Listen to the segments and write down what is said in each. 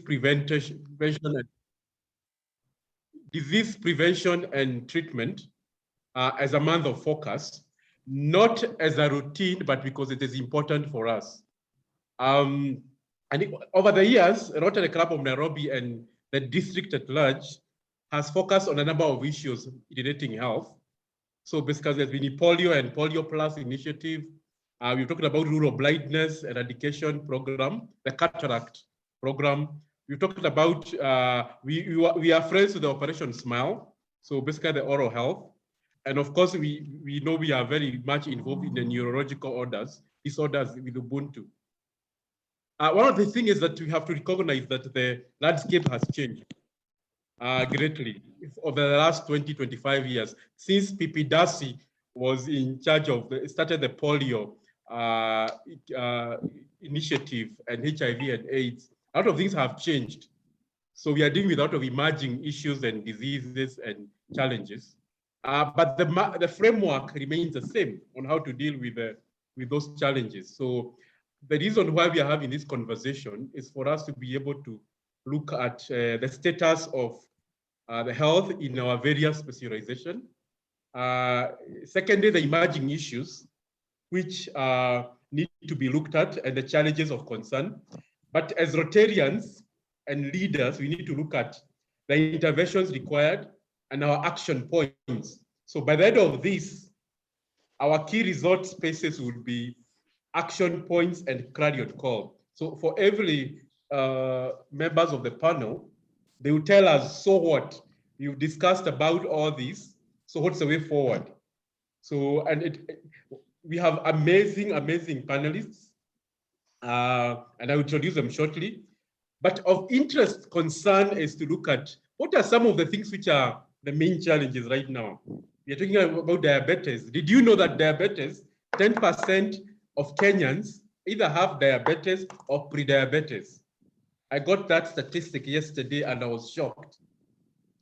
prevention and treatment as a month of focus, not as a routine, but because it is important for us. And over the years, Rotary Club of Nairobi and the district at large has focused on a number of issues relating health. So basically, there's been a polio and polio plus initiative. We've talked about rural blindness eradication program, the cataract program. We've talked about, we are friends with the Operation Smile. So basically the oral health. And of course, we know we are very much involved in the neurological disorders with Ubuntu. One of the things is that we have to recognize that the landscape has changed greatly over the last 20, 25 years, since Pipi Darcy was in charge of, started the polio initiative and HIV and AIDS. A lot of things have changed. So we are dealing with a lot of emerging issues and diseases and challenges. But the framework remains the same on how to deal with those challenges. So the reason why we are having this conversation is for us to be able to look at the status of the health in our various specialization. Secondly, the emerging issues which need to be looked at and the challenges of concern. But as Rotarians and leaders, we need to look at the interventions required and our action points. So by the end of this, our key resort spaces will be action points and clarion call. So for every members of the panel, they will tell us, so what? You've discussed about all this, so what's the way forward? So, and we have amazing panelists, and I will introduce them shortly. But of interest, concern is to look at what are some of the things which are the main challenges right now. We are talking about diabetes. Did you know that diabetes, 10% of Kenyans either have diabetes or pre-diabetes? I got that statistic yesterday and I was shocked.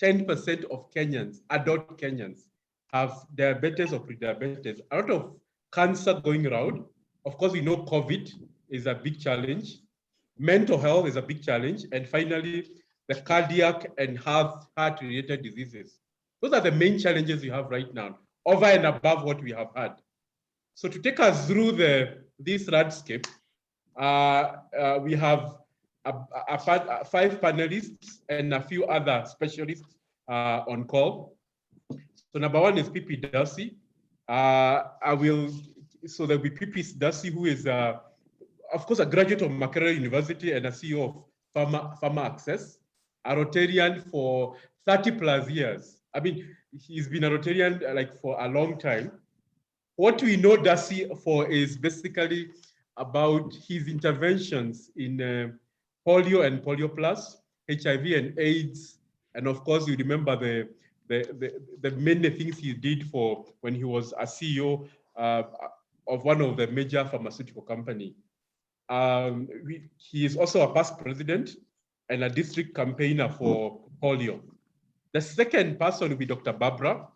10% of Kenyans, adult Kenyans, have diabetes or pre-diabetes. A lot of cancer going around. Of course, we know COVID is a big challenge. Mental health is a big challenge. And finally, the cardiac and heart-related diseases. Those are the main challenges we have right now, over and above what we have had. So to take us through this landscape, we have 5 panelists and a few other specialists on call. So number 1 is Pipi Darcy. So there'll be Pipi Darcy, who is, of course, a graduate of Makerere University and a CEO of Pharma Access, a Rotarian for 30 plus years. I mean, he's been a Rotarian like for a long time. What we know Darcy for is basically about his interventions in polio and polio plus, HIV and AIDS, and of course you remember the many things he did for when he was a CEO of one of the major pharmaceutical company. He is also a past president and a district campaigner for polio. The second person will be Dr. Barbara,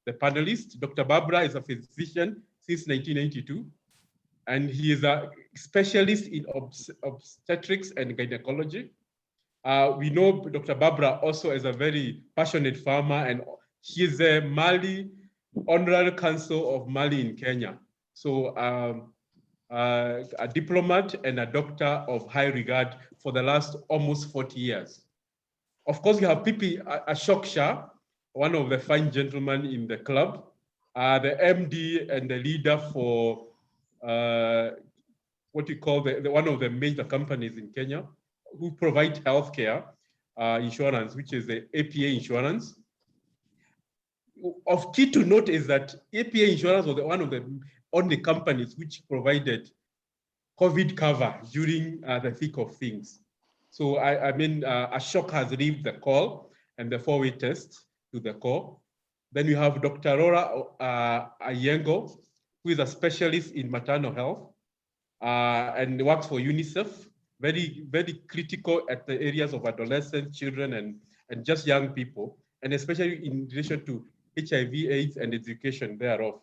the panelist. Dr. Barbara is a physician since 1982, and he is a specialist in obstetrics and gynecology. We know Dr. Barbara also is a very passionate farmer, and she is a Mali Honorary Council of Mali in Kenya. So a diplomat and a doctor of high regard for the last almost 40 years. Of course, we have Pipi Ashoksha, one of the fine gentlemen in the club, the MD and the leader for what you call one of the major companies in Kenya who provide healthcare insurance, which is the APA insurance. Of key to note is that APA insurance was one of the only companies which provided COVID cover during the thick of things. So I mean, Ashok has read the call and the 4-way test to the call. Then we have Dr. Laura Allengo, who is a specialist in maternal health and works for UNICEF, very, very critical at the areas of adolescents, children, and just young people, and especially in relation to HIV, AIDS, and education thereof.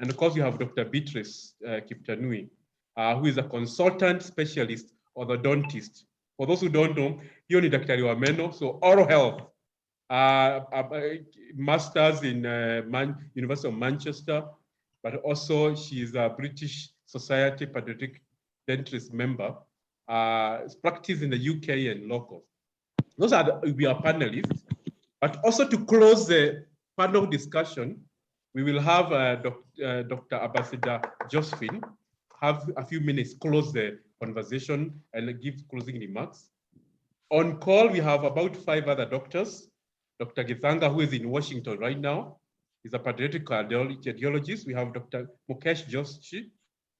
And of course, you have Dr. Beatrice Kiptanui, who is a consultant specialist orthodontist For those who don't know, hiyo ni Daktari wa meno, so oral health. Masters in University of Manchester, but also she's a British Society Pediatric Dentist member, practice in the UK and local. Those are we are panelists, but also to close the panel discussion, we will have Dr. Ambassador Josephine have a few minutes close the conversation and give closing remarks. On call, we have about 5 other doctors. Dr. Githanga, who is in Washington right now, is a pediatric cardiologist. We have Dr. Mukesh Joshi,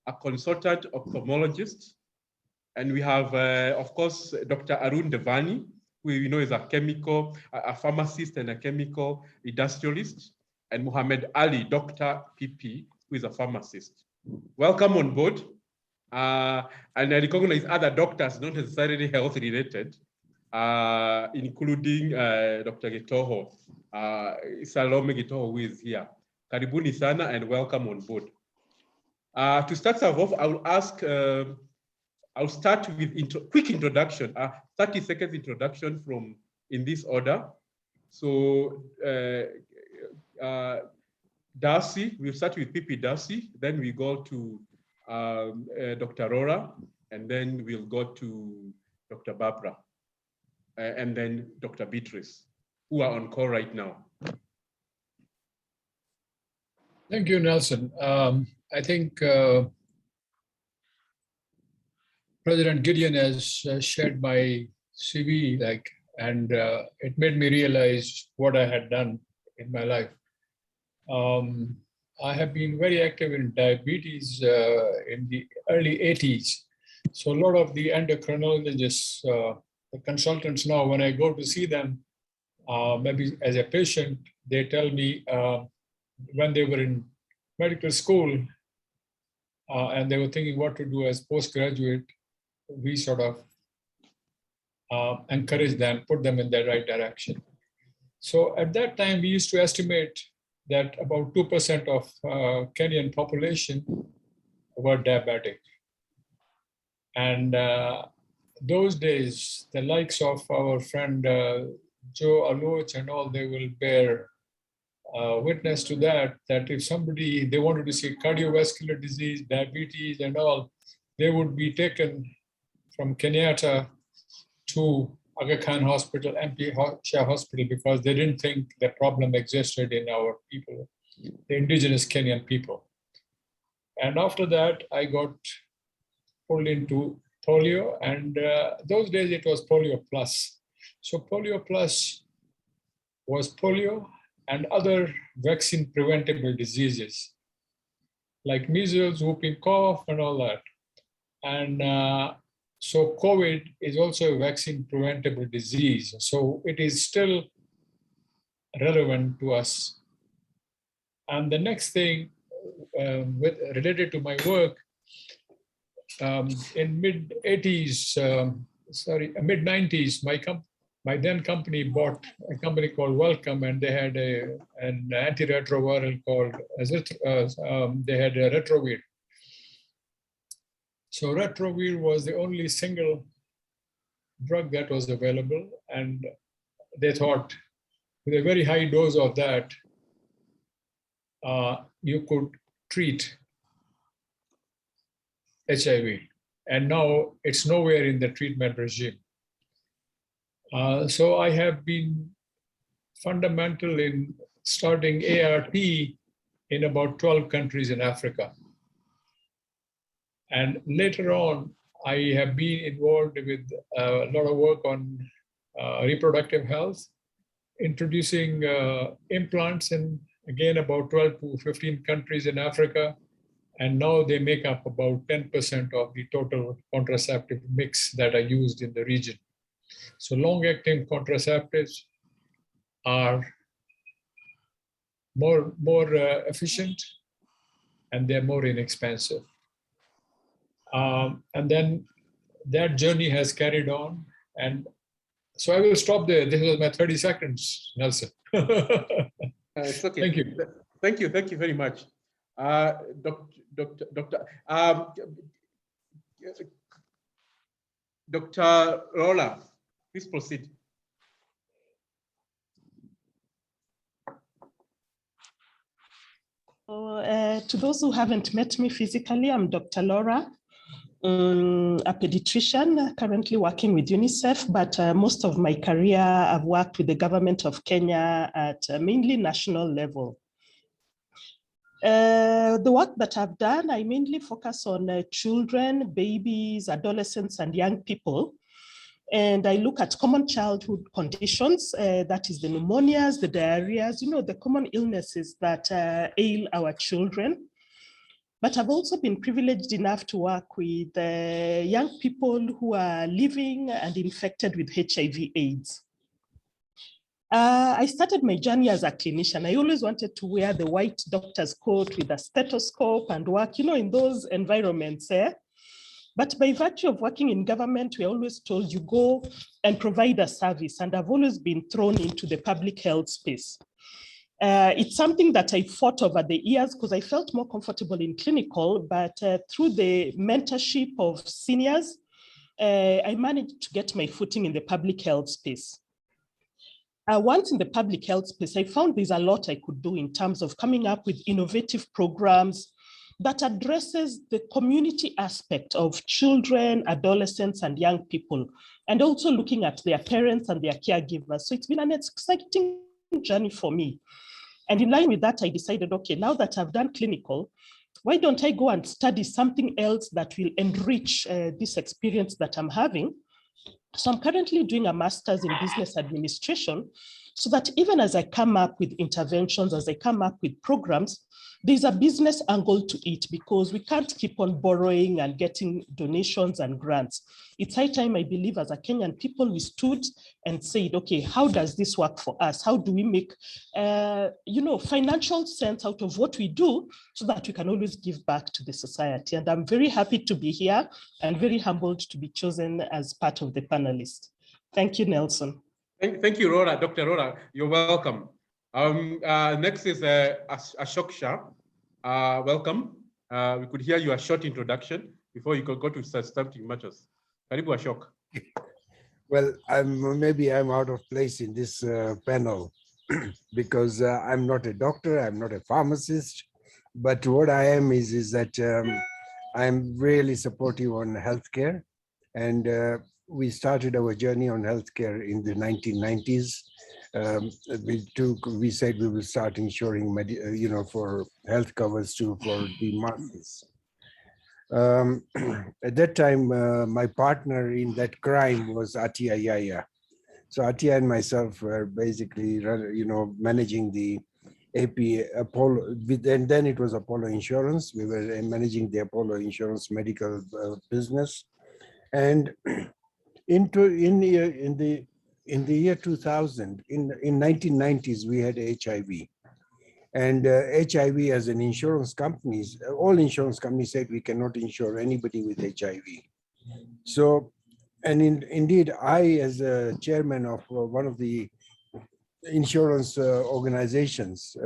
a consultant ophthalmologist. And we have, of course, Dr. Arun Devani, who you know is a pharmacist and a chemical industrialist, and Muhammad Ali, Dr. PP, who is a pharmacist. Welcome on board. And I recognize other doctors, not necessarily health related, including Dr. Gitoho, Salome Gitoho, who is here. Karibuni sana and welcome on board. To start off, I will ask, I'll start with quick introduction, 30 seconds introduction from in this order. So Darcy, we'll start with Pipi Darcy, then we go to Dr. Laura, and then we'll go to Dr. Barbara, and then Dr. Beatrice, who are on call right now. Thank you, Nelson. I think President Gideon has shared my CV, and it made me realize what I had done in my life. I have been very active in diabetes in the early 80s. So a lot of the endocrinologists, the consultants now, when I go to see them, maybe as a patient, they tell me when they were in medical school and they were thinking what to do as postgraduate, we sort of encourage them, put them in the right direction. So at that time, we used to estimate that about 2% of Kenyan population were diabetic. And those days, the likes of our friend Joe Aloch and all, they will bear witness to that, that if somebody, they wanted to see cardiovascular disease, diabetes and all, they would be taken from Kenyatta to Aga Khan Hospital, MP Shah Hospital, because they didn't think the problem existed in our people, the indigenous Kenyan people. And after that, I got pulled into polio, and those days it was polio plus. So polio plus was polio and other vaccine preventable diseases like measles, whooping cough, and all that. And so COVID is also a vaccine preventable disease. So it is still relevant to us. And the next thing related to my work, in mid-80s, mid-90s, my then company bought a company called Welcome, and they had an antiretroviral called, they had a Retrovir. So Retrovir was the only single drug that was available, and they thought with a very high dose of that, you could treat HIV. And now it's nowhere in the treatment regime. So I have been fundamental in starting ART in about 12 countries in Africa. And later on, I have been involved with a lot of work on reproductive health, introducing implants in, again, about 12 to 15 countries in Africa. And now they make up about 10% of the total contraceptive mix that are used in the region. So long-acting contraceptives are more efficient, and they're more inexpensive. And then that journey has carried on. And so I will stop there. This was my 30 seconds, Nelson. It's okay. Thank you. Thank you. Thank you very much. Doctor, Dr. Laura, please proceed. To those who haven't met me physically, I'm Dr. Laura, a pediatrician currently working with UNICEF, but most of my career I've worked with the government of Kenya at mainly national level. The work that I've done, I mainly focus on children, babies, adolescents, and young people. And I look at common childhood conditions, that is the pneumonias, the diarrheas, the common illnesses that ail our children. But I've also been privileged enough to work with young people who are living and infected with HIV/AIDS. I started my journey as a clinician. I always wanted to wear the white doctor's coat with a stethoscope and work, in those environments. But by virtue of working in government, we're always told you go and provide a service. And I've always been thrown into the public health space. It's something that I fought over the years because I felt more comfortable in clinical, but through the mentorship of seniors, I managed to get my footing in the public health space. Once in the public health space, I found there's a lot I could do in terms of coming up with innovative programs that addresses the community aspect of children, adolescents, and young people, and also looking at their parents and their caregivers. So it's been an exciting journey for me. And in line with that, I decided, okay, now that I've done clinical, why don't I go and study something else that will enrich this experience that I'm having? So I'm currently doing a master's in business administration so that even as I come up with interventions, as I come up with programs, there's a business angle to it because we can't keep on borrowing and getting donations and grants. It's high time, I believe, as a Kenyan people, we stood and said, okay, how does this work for us? How do we make, financial sense out of what we do so that we can always give back to the society? And I'm very happy to be here and very humbled to be chosen as part of the panelists. Thank you, Nelson. Thank you, Laura. Dr. Laura, you're welcome. Next is Ashok Shah. Welcome. We could hear your short introduction before you could go to substantive matters. Karibu Ashok. Well, maybe I'm out of place in this panel because I'm not a doctor, I'm not a pharmacist, but what I am is that I'm really supportive on healthcare, and we started our journey on healthcare in the 1990s. We said we will start insuring, for health covers for the masses. At that time, my partner in that crime was Atia Yaya. So Atia and myself were basically, managing the APA Apollo, and then it was Apollo Insurance. We were managing the Apollo Insurance medical business, and in the year 2000, in 1990s, we had HIV. And HIV as an insurance companies, all insurance companies said we cannot insure anybody with HIV. So, and indeed, I, as a chairman of one of the insurance organizations,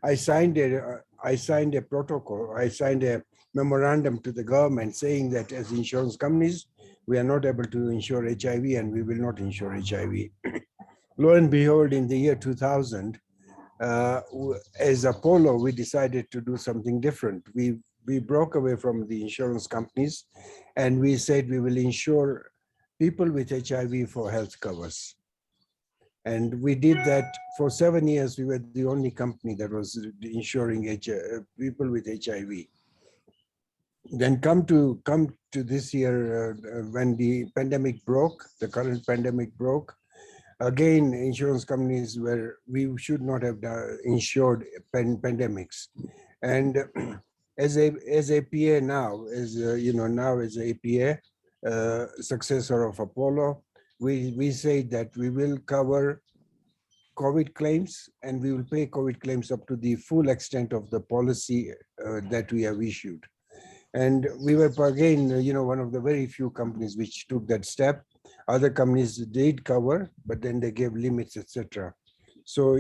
I signed a protocol, I signed a memorandum to the government saying that as insurance companies, we are not able to insure HIV and we will not insure HIV. Lo and behold, in the year 2000, as Apollo, we decided to do something different. We broke away from the insurance companies and we said we will insure people with HIV for health covers. And we did that for 7 years. We were the only company that was insuring people with HIV. Then come to this year when the pandemic broke, the current pandemic broke. Again, insurance companies we should not have insured pandemics. And as APA now, as APA, successor of Apollo, we say that we will cover COVID claims and we will pay COVID claims up to the full extent of the policy that we have issued. And we were again, one of the very few companies which took that step. Other companies did cover, but then they gave limits, etc. So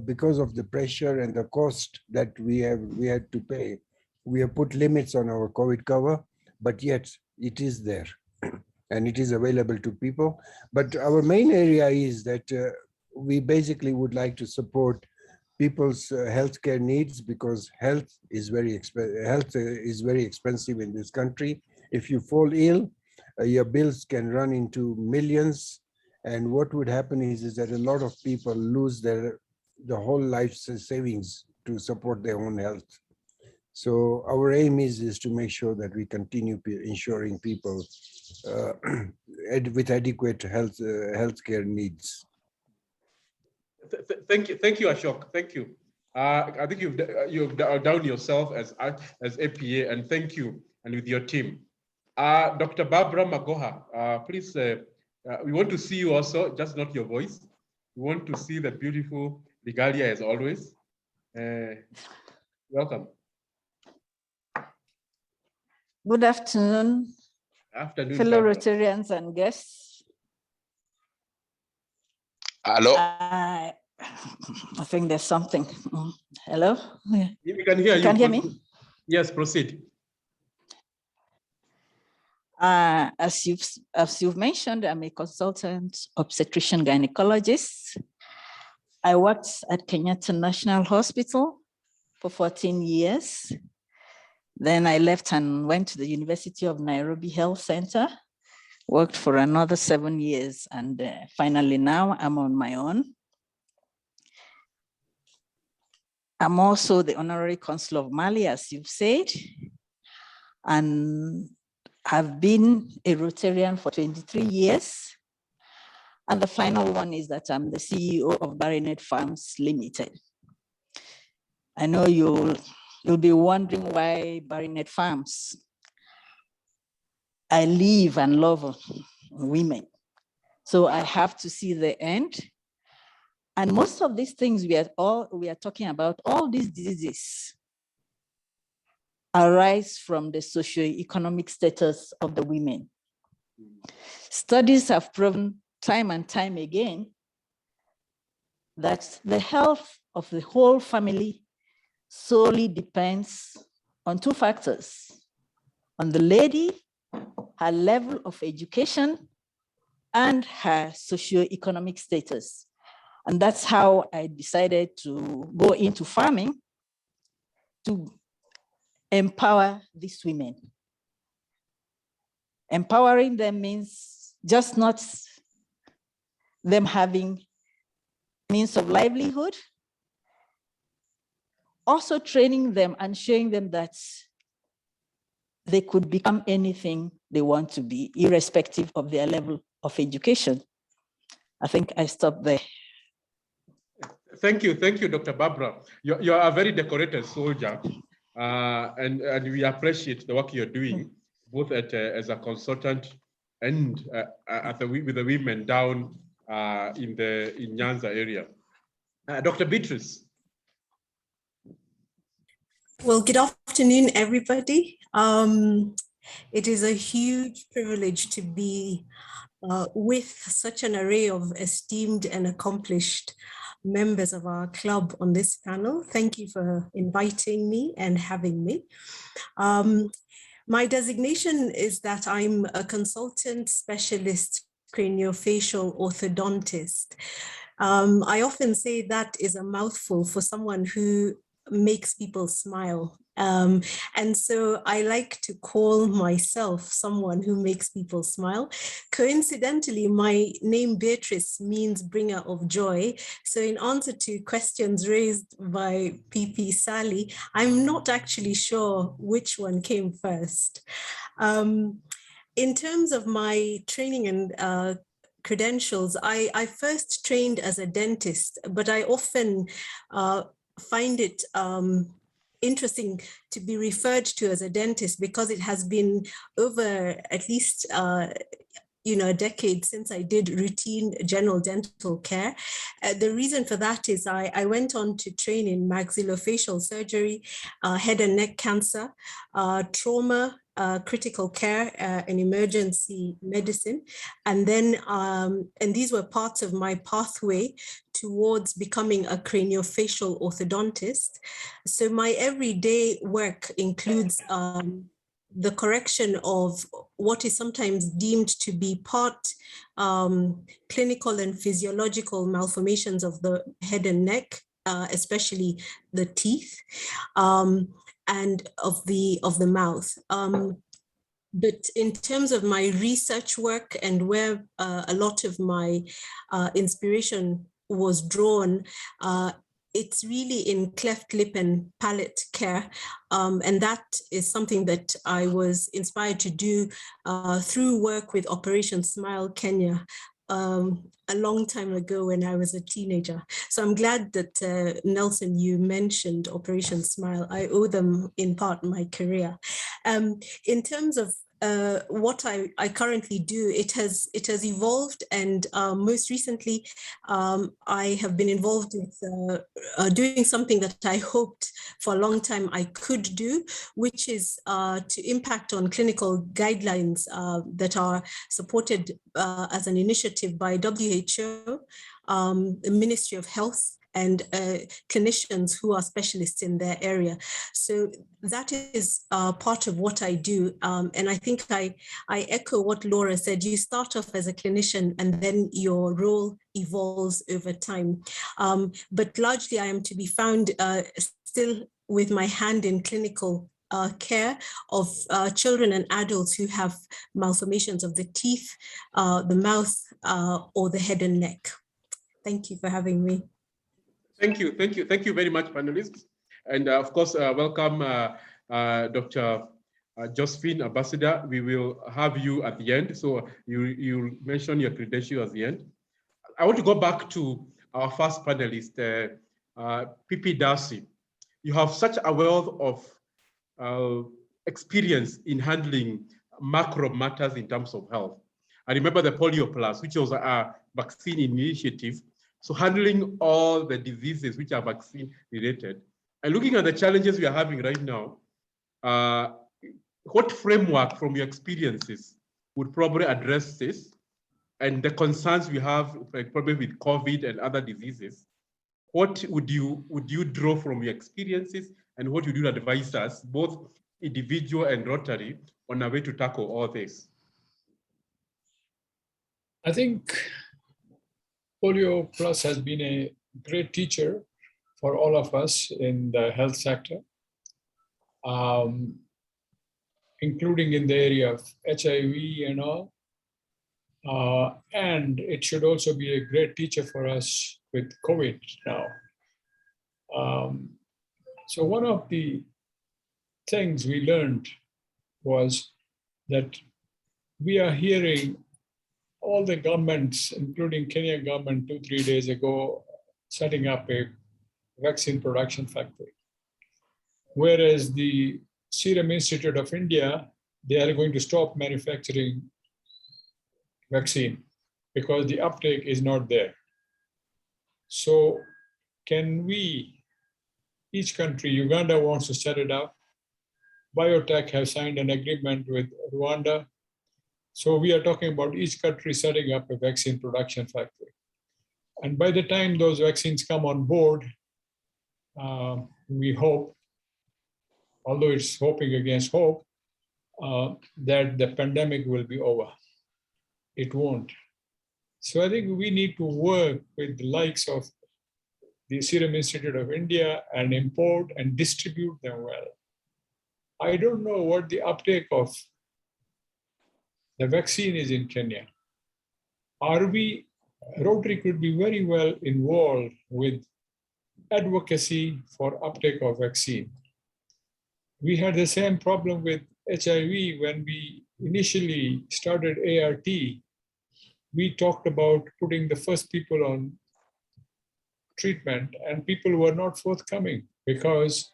because of the pressure and the cost that we had to pay, We have put limits on our COVID cover, but yet it is there and it is available to people. But our main area is that we basically would like to support people's healthcare needs, because health is very expensive in this country. If you fall ill, your bills can run into millions. And what would happen is that a lot of people lose the whole life's savings to support their own health. So our aim is to make sure that we continue ensuring people with adequate healthcare needs. Thank you, Ashok. Thank you. I think you've done yourself as APA, and thank you, and with your team. Dr. Barbara Magoha, please, we want to see you also, just not your voice. We want to see the beautiful regalia as always. Welcome. Good afternoon, fellow Barbara. Rotarians and guests. Hello. I think there's something. Hello? We can hear you. Can hear me? Yes, proceed. As you've mentioned, I'm a consultant obstetrician gynecologist. I worked at Kenyatta National Hospital for 14 years. Then I left and went to the University of Nairobi Health Center, worked for another 7 years, and finally now I'm on my own. I'm also the Honorary Consul of Mali, as you've said, and have been a Rotarian for 23 years. And the final one is that I'm the CEO of Baronet Farms Limited. I know you'll be wondering why Baronet Farms. I live and love women. So I have to see the end. And most of these things we are talking about, all these diseases arise from the socioeconomic status of the women. Studies have proven time and time again that the health of the whole family solely depends on two factors: on the lady, her level of education, and her socioeconomic status. And that's how I decided to go into farming to empower these women. Empowering them means just not them having means of livelihood, also training them and showing them that they could become anything they want to be, irrespective of their level of education. I think I stop there. Thank you, Dr. Barbara. You're a very decorated soldier, and we appreciate the work you're doing, both as a consultant and with the women down in Nyanza area. Dr. Beatrice. Well, good afternoon, everybody. It is a huge privilege to be with such an array of esteemed and accomplished members of our club on this panel. Thank you for inviting me and having me. My designation is that I'm a consultant specialist craniofacial orthodontist. I often say that is a mouthful for someone who makes people smile. And so I like to call myself someone who makes people smile. Coincidentally, my name Beatrice means bringer of joy. So in answer to questions raised by PP Sally, I'm not actually sure which one came first. In terms of my training and credentials, I first trained as a dentist, but I often find it interesting to be referred to as a dentist because it has been over at least a decade since I did routine general dental care. The reason for that is I went on to train in maxillofacial surgery, head and neck cancer, trauma, critical care, and emergency medicine. And then, and these were parts of my pathway towards becoming a craniofacial orthodontist. So my everyday work includes the correction of what is sometimes deemed to be part clinical and physiological malformations of the head and neck, especially the teeth, and of the mouth. But in terms of my research work and where a lot of my inspiration was drawn, it's really in cleft lip and palate care. And that is something that I was inspired to do through work with Operation Smile Kenya a long time ago when I was a teenager. So I'm glad that Nelson, you mentioned Operation Smile. I owe them in part my career. In terms of what I currently do, it has evolved, and most recently I have been involved with doing something that I hoped for a long time I could do, which is to impact on clinical guidelines that are supported as an initiative by WHO, the Ministry of Health, and clinicians who are specialists in their area. So that is part of what I do. And I think I echo what Laura said. You start off as a clinician and then your role evolves over time. But largely I am to be found still with my hand in clinical care of children and adults who have malformations of the teeth, the mouth, or the head and neck. Thank you for having me. Thank you very much, panelists. And of course, welcome Dr. Josephine, Ambassador. We will have you at the end. So you mention your credentials at the end. I want to go back to our first panelist, Pipi Darcy. You have such a wealth of experience in handling macro matters in terms of health. I remember the Polio Plus, which was a vaccine initiative. So handling all the diseases which are vaccine related, and looking at the challenges we are having right now, what framework from your experiences would probably address this and the concerns we have, like probably with COVID and other diseases? What would you draw from your experiences, and what would you advise us, both individual and Rotary, on a way to tackle all this? I think Polio Plus has been a great teacher for all of us in the health sector, including in the area of HIV and all. And it should also be a great teacher for us with COVID now. So one of the things we learned was that we are hearing all the governments, including Kenya government 2-3 days ago, setting up a vaccine production factory. Whereas the Serum Institute of India, they are going to stop manufacturing vaccine because the uptake is not there. So can we, each country, Uganda wants to set it up. Biotech has signed an agreement with Rwanda. So we are talking about each country setting up a vaccine production factory. And by the time those vaccines come on board, we hope, although it's hoping against hope, that the pandemic will be over. It won't. So I think we need to work with the likes of the Serum Institute of India and import and distribute them well. I don't know what the uptake of the vaccine is in Kenya. Rotary could be very well involved with advocacy for uptake of vaccine. We had the same problem with HIV when we initially started ART. We talked about putting the first people on treatment, and people were not forthcoming because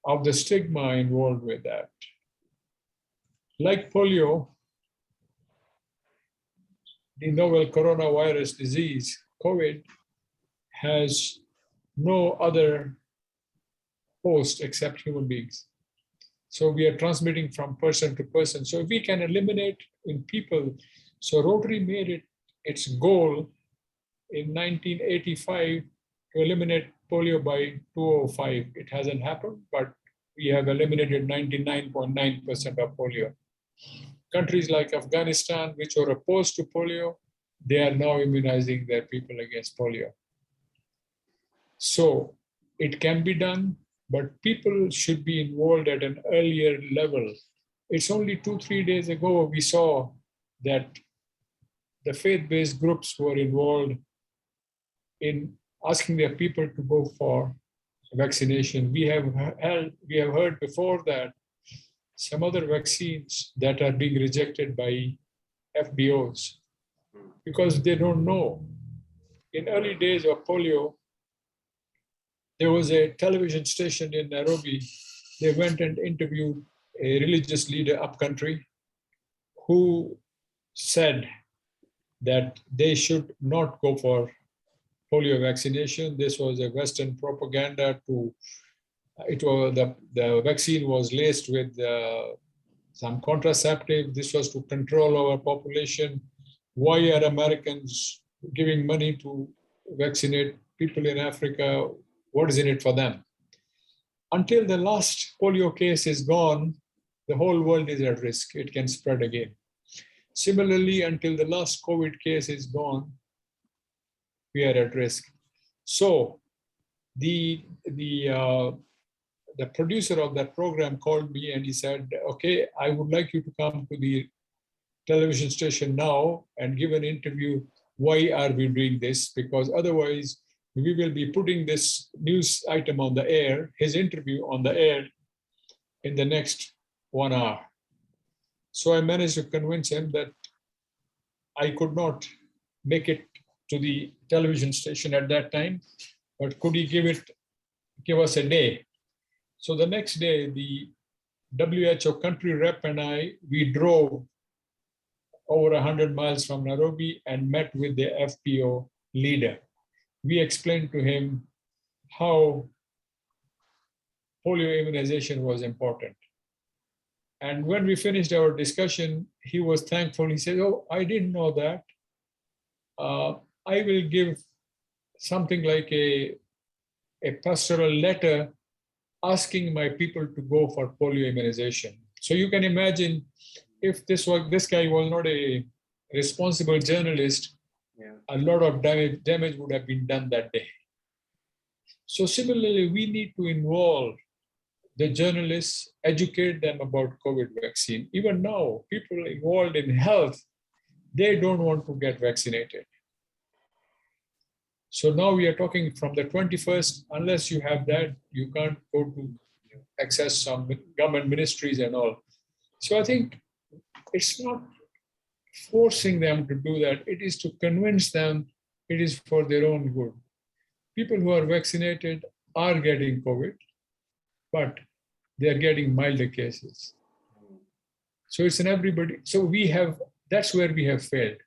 of the stigma involved with that. Like polio, the novel coronavirus disease, COVID, has no other host except human beings. So we are transmitting from person to person. So if we can eliminate in people, so Rotary made it its goal in 1985 to eliminate polio by 2005. It hasn't happened, but we have eliminated 99.9% of polio. Countries like Afghanistan, which were opposed to polio, they are now immunizing their people against polio. So it can be done, but people should be involved at an earlier level. It's only 2-3 days ago we saw that the faith-based groups were involved in asking their people to go for vaccination. We have heard before that some other vaccines that are being rejected by FBOs because they don't know. In early days of polio, there was a television station in Nairobi. They went and interviewed a religious leader upcountry who said that they should not go for polio vaccination. This was a Western propaganda to, it was the vaccine was laced with some contraceptive. This was to control our population. Why are Americans giving money to vaccinate people in Africa? What is in it for them? Until the last polio case is gone, the whole world is at risk. It can spread again. Similarly, until the last COVID case is gone, we are at risk. So the producer of that program called me and he said, okay, I would like you to come to the television station now and give an interview. Why are we doing this? Because otherwise we will be putting this news item on the air, his interview on the air in the next 1 hour. So I managed to convince him that I could not make it to the television station at that time, but could he give us a day? So the next day, the WHO country rep and I, we drove over 100 miles from Nairobi and met with the FPO leader. We explained to him how polio immunization was important. And when we finished our discussion, he was thankful. He said, oh, I didn't know that. I will give something like a pastoral letter asking my people to go for polio immunization. So you can imagine if this guy was not a responsible journalist, a lot of damage would have been done that day. So similarly, we need to involve the journalists, educate them about COVID vaccine. Even now, people involved in health, they don't want to get vaccinated. So now we are talking from the 21st, unless you have that, you can't go to access some government ministries and all. So I think it's not forcing them to do that. It is to convince them it is for their own good. People who are vaccinated are getting COVID, but they are getting milder cases. So it's in everybody. So that's where we have failed.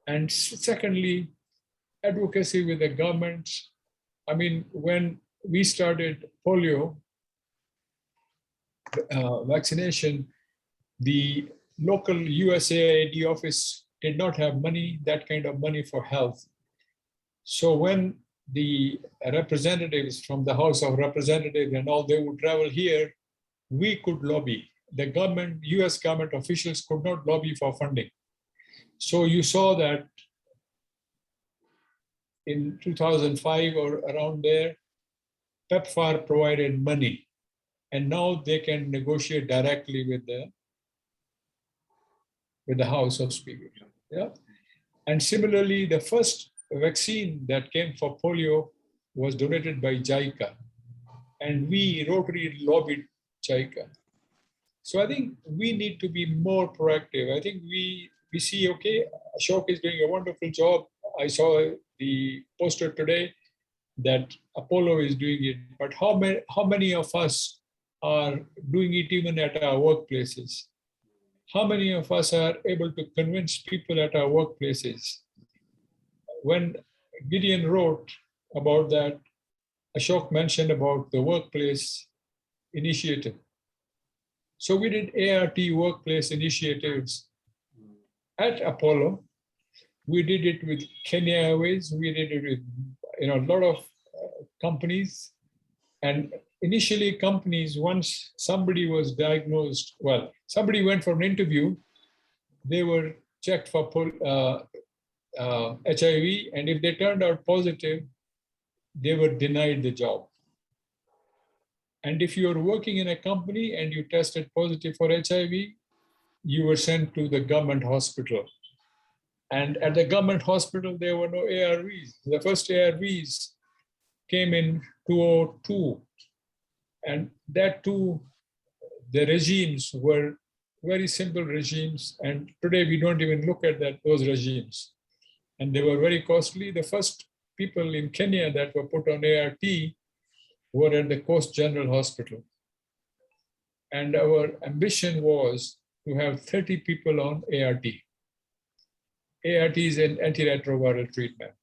And secondly, advocacy with the governments. I mean, when we started polio vaccination, the local USAID office did not have money, that kind of money for health. So when the representatives from the House of Representatives and all, they would travel here, we could lobby. The government, US government officials could not lobby for funding. So you saw that in 2005 or around there, PEPFAR provided money, and now they can negotiate directly with the House of Speakers. Yeah, and similarly, the first vaccine that came for polio was donated by JICA, and we Rotary lobbied JICA. So I think we need to be more proactive. I think we see, okay, Ashok is doing a wonderful job. I saw the poster today that Apollo is doing it, but how many of us are doing it even at our workplaces? How many of us are able to convince people at our workplaces? When Gideon wrote about that, Ashok mentioned about the workplace initiative. So we did ART workplace initiatives at Apollo. We did it with Kenya Airways. We did it with a lot of companies. And initially companies, once somebody was diagnosed, well, somebody went for an interview, they were checked for HIV, and if they turned out positive, they were denied the job. And if you were working in a company and you tested positive for HIV, you were sent to the government hospital. And at the government hospital, there were no ARVs. The first ARVs came in 2002. And that too, the regimes were very simple regimes. And today we don't even look at those regimes. And they were very costly. The first people in Kenya that were put on ART were at the Coast General Hospital. And our ambition was to have 30 people on ART. ART is an antiretroviral treatment.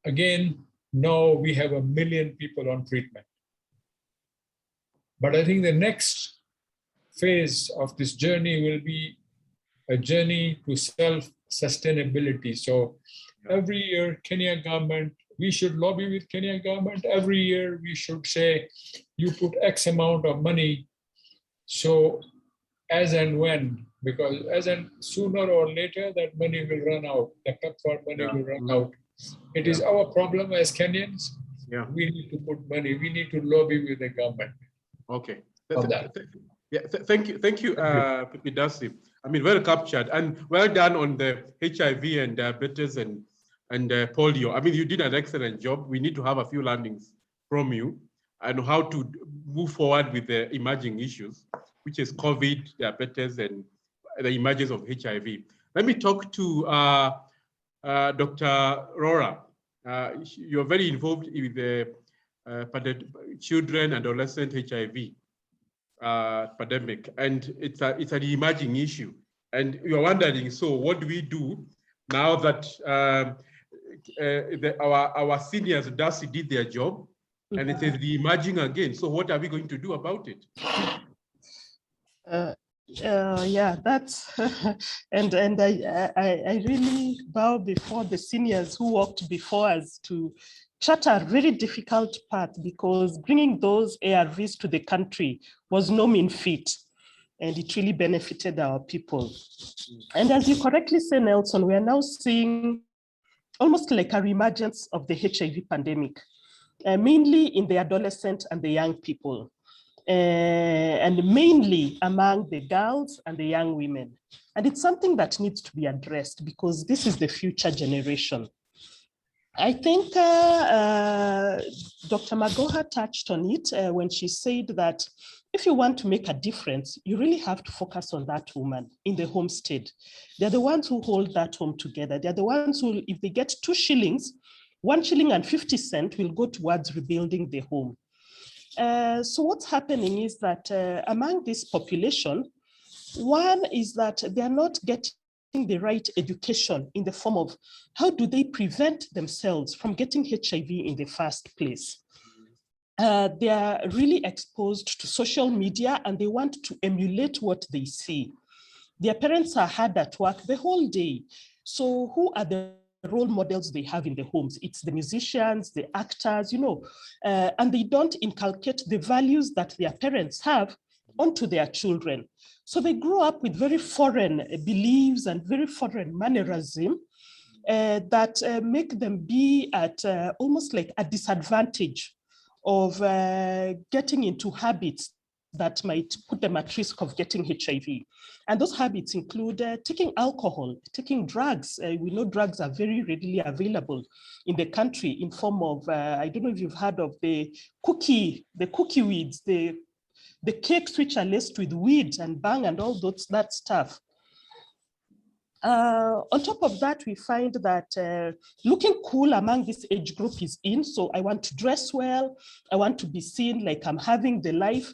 Again, now we have 1 million people on treatment. But I think the next phase of this journey will be a journey to self-sustainability. So every year, Kenya government, we should lobby with Kenya government. Every year, we should say, you put X amount of money. So as and when, because sooner or later, that money will run out. The PEPFAR money will run out. It is our problem as Kenyans. Yeah. We need to put money. We need to lobby with the government. Okay. Yeah, thank you, Pipidasi. I mean, well captured and well done on the HIV and diabetes and polio. I mean, you did an excellent job. We need to have a few learnings from you and how to move forward with the emerging issues, which is COVID, diabetes, and the emergence of HIV. Let me talk to Dr. Laura. You're very involved with the children and adolescent HIV pandemic, and it's an emerging issue. And you're wondering, so what do we do now that our seniors, Darcy, did their job, and it is emerging again? So what are we going to do about it? Yeah, that's and I really bow before the seniors who walked before us to chart a very difficult path, because bringing those ARVs to the country was no mean feat, and it really benefited our people. And as you correctly say, Nelson, we are now seeing almost like a reemergence of the HIV pandemic, mainly in the adolescent and the young people. And mainly among the girls and the young women. And it's something that needs to be addressed because this is the future generation. I think Dr. Magoha touched on it when she said that if you want to make a difference, you really have to focus on that woman in the homestead. They're the ones who hold that home together. They're the ones who, if they get 2 shillings, 1 shilling and 50 cents will go towards rebuilding the home. So what's happening is that among this population, one is that they are not getting the right education in the form of how do they prevent themselves from getting HIV in the first place. They are really exposed to social media and they want to emulate what they see. Their parents are hard at work the whole day. So who are the role models they have in the homes? It's the musicians, the actors, and they don't inculcate the values that their parents have onto their children. So they grow up with very foreign beliefs and very foreign mannerism that make them be at almost like a disadvantage of getting into habits that might put them at risk of getting HIV. And those habits include taking alcohol, taking drugs. We know drugs are very readily available in the country in form of, I don't know if you've heard of the cookie weeds, the cakes which are laced with weed and bang and all that stuff. On top of that, we find that looking cool among this age group is in. So I want to dress well. I want to be seen like I'm having the life.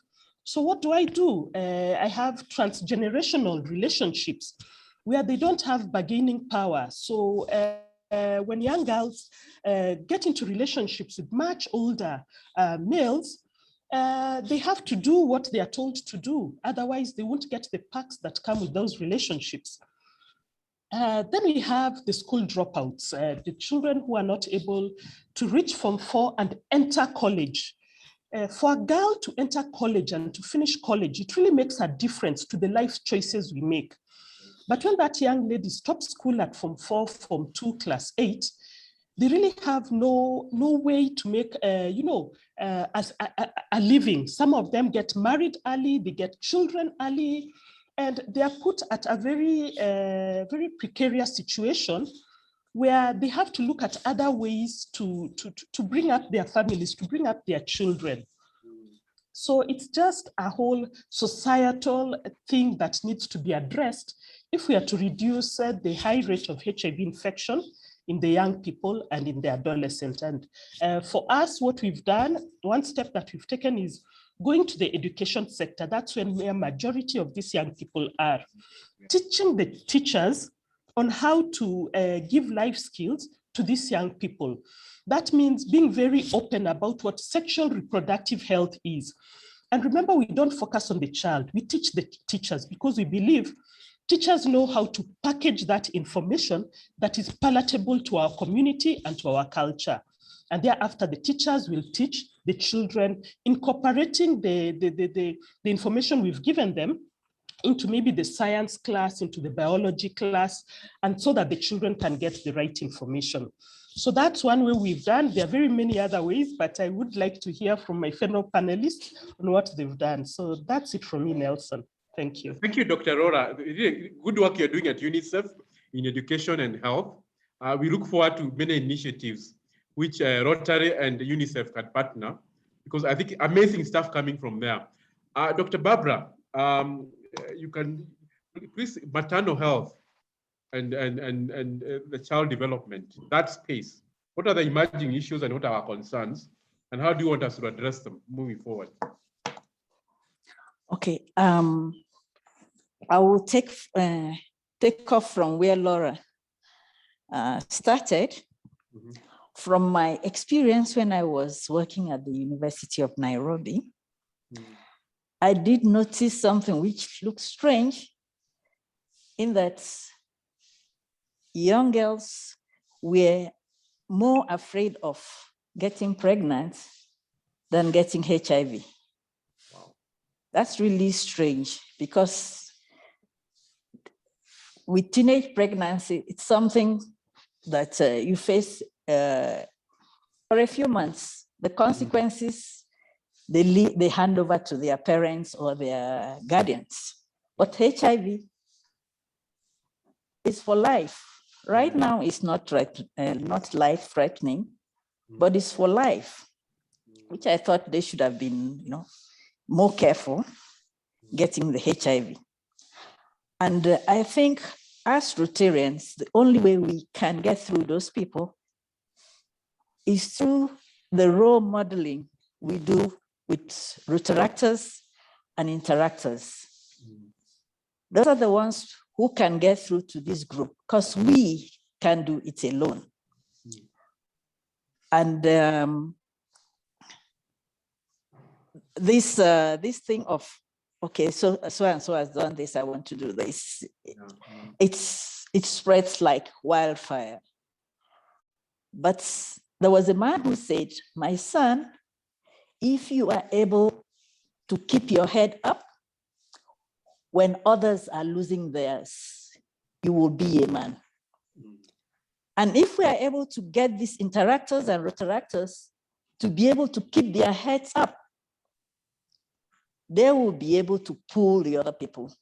So what do? I have transgenerational relationships where they don't have bargaining power. So when young girls get into relationships with much older males, they have to do what they are told to do. Otherwise, they won't get the perks that come with those relationships. Then we have the school dropouts, the children who are not able to reach Form 4 and enter college. For a girl to enter college and to finish college, it really makes a difference to the life choices we make. But when that young lady stops school at Form 4, Form 2, Class 8, they really have no way to make, a living. Some of them get married early, they get children early, and they are put at a very precarious situation where they have to look at other ways to bring up their families, to bring up their children. So it's just a whole societal thing that needs to be addressed if we are to reduce the high rate of HIV infection in the young people and in the adolescent. And for us, what we've done, one step that we've taken is going to the education sector. That's when a majority of these young people are. Teaching the teachers on how to give life skills to these young people. That means being very open about what sexual reproductive health is. And remember, we don't focus on the child. We teach the teachers because we believe teachers know how to package that information that is palatable to our community and to our culture. And thereafter, the teachers will teach the children, incorporating the information we've given them into maybe the science class, into the biology class, and so that the children can get the right information. So that's one way we've done. There are very many other ways, but I would like to hear from my fellow panelists on what they've done. So that's it from me, Nelson. Thank you. Thank you, Dr. Laura. Good work you're doing at UNICEF in education and health. We look forward to many initiatives which Rotary and UNICEF can partner, because I think amazing stuff coming from there. Dr. Barbara, you can please, maternal health and the child development, that space. What are the emerging issues and what are our concerns? And how do you want us to address them moving forward? Okay, I will take off from where Laura started. Mm-hmm. From my experience when I was working at the University of Nairobi, I did notice something which looks strange, in that young girls were more afraid of getting pregnant than getting HIV. Wow. That's really strange, because with teenage pregnancy, it's something that you face for a few months. The consequences, they hand over to their parents or their guardians. But HIV is for life. Right now, it's not life-threatening, but it's for life, which I thought they should have been, more careful getting the HIV. And I think as Rotarians, the only way we can get through those people is through the role modeling we do with Rotaractors and Interactors. Those are the ones who can get through to this group, because we can do it alone. And this thing of, okay, so and so has done this, I want to do this. It spreads like wildfire. But there was a man who said, my son, if you are able to keep your head up when others are losing theirs, you will be a man. And if we are able to get these Interactors and Rotaractors to be able to keep their heads up, they will be able to pull the other people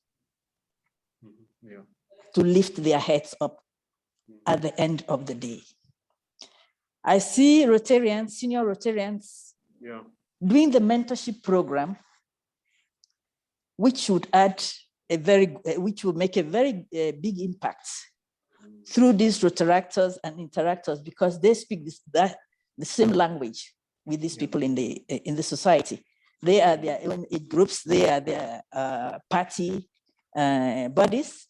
to lift their heads up at the end of the day. I see Rotarians, senior Rotarians, doing the mentorship program, which would which will make a very big impact through these Rotaractors and Interactors, because they speak the same language with these people in the society. They are their own groups, they are their party bodies.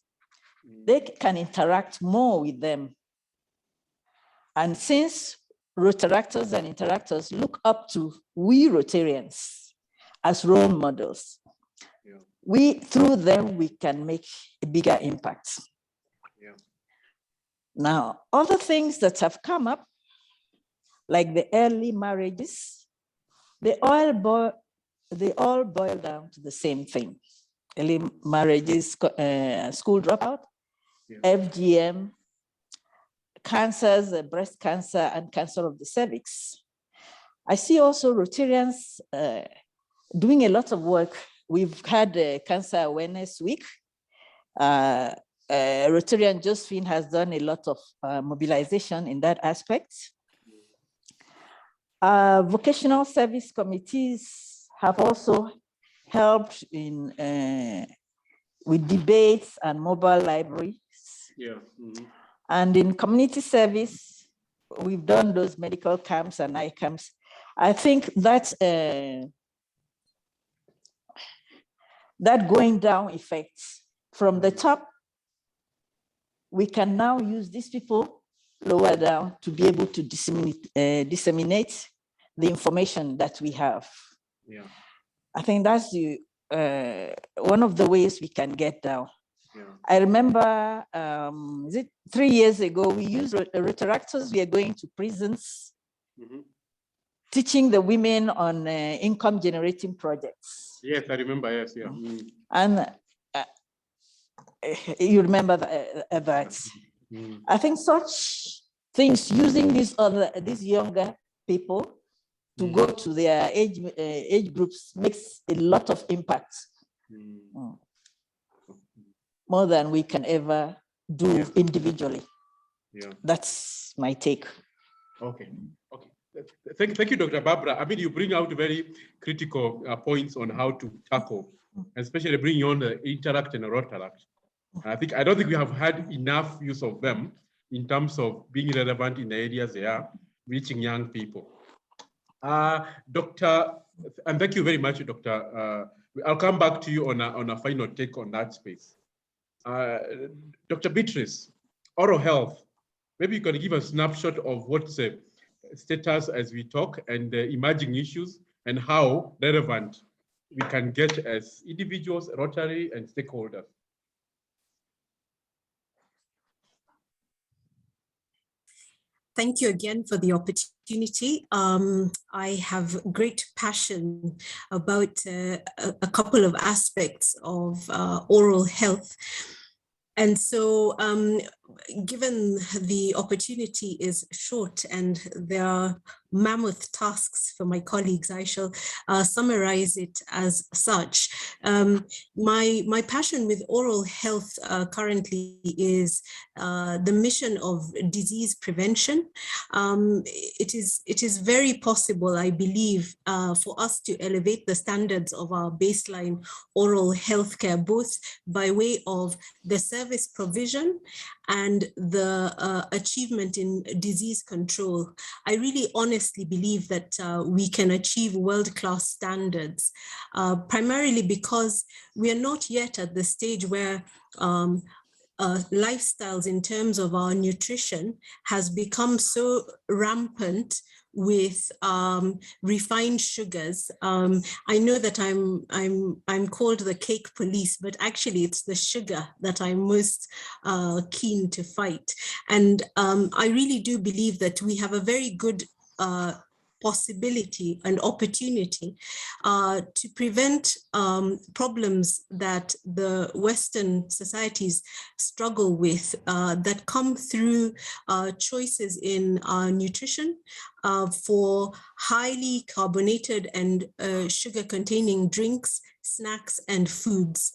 They can interact more with them. And since Rotaractors and Interactors look up to we Rotarians as role models, through them, we can make a bigger impact. Now, other things that have come up, like the early marriages, they all boil down to the same thing. Early marriages, school dropout, FGM, cancers, breast cancer, and cancer of the cervix. I see also Rotarians doing a lot of work. We've had a Cancer Awareness Week. Rotarian Josephine has done a lot of mobilization in that aspect. Vocational service committees have also helped in with debates and mobile libraries. Yeah. Mm-hmm. And in community service, we've done those medical camps and eye camps. I think that's that going down effect from the top. We can now use these people lower down to be able to disseminate the information that we have. Yeah. I think that's the one of the ways we can get down. Yeah. I remember, is it 3 years ago, we used Rotaractors. We are going to prisons, teaching the women on income generating projects. Yes, I remember, yes, yeah. Mm. And you remember that. Mm. I think such things, using these younger people to go to their age groups, makes a lot of impact. More than we can ever do individually. Yeah. That's my take. Okay. Okay. Thank you, Dr. Barbara. I mean, you bring out very critical points on how to tackle, especially bringing on the interact and rotaract. I don't think we have had enough use of them in terms of being relevant in the areas they are, reaching young people. Doctor, and thank you very much, Doctor. I'll come back to you on a final take on that space. Dr. Beatrice, oral health, maybe you can give a snapshot of what's the status as we talk and the emerging issues and how relevant we can get as individuals, Rotary, and stakeholders. Thank you again for the opportunity. I have great passion about a couple of aspects of oral health. And so given the opportunity is short and there are mammoth tasks for my colleagues, I shall summarize it as such. My passion with oral health currently is the mission of disease prevention. It is very possible, I believe, for us to elevate the standards of our baseline oral health care, both by way of the service provision and the achievement in disease control. I really honestly believe that we can achieve world-class standards, primarily because we are not yet at the stage where lifestyles in terms of our nutrition has become so rampant with refined sugars. I know that I'm called the cake police, but actually it's the sugar that I'm most keen to fight. And I really do believe that we have a very good possibility and opportunity to prevent problems that the Western societies struggle with that come through choices in nutrition for highly carbonated and sugar-containing drinks, snacks, and foods.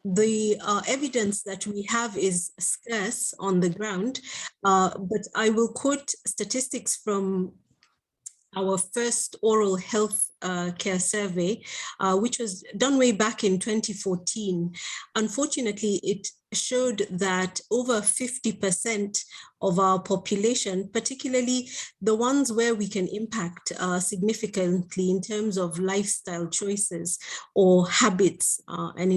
The evidence that we have is scarce on the ground, but I will quote statistics from our first oral health care survey, which was done way back in 2014. Unfortunately, it showed that over 50% of our population, particularly the ones where we can impact significantly in terms of lifestyle choices or habits and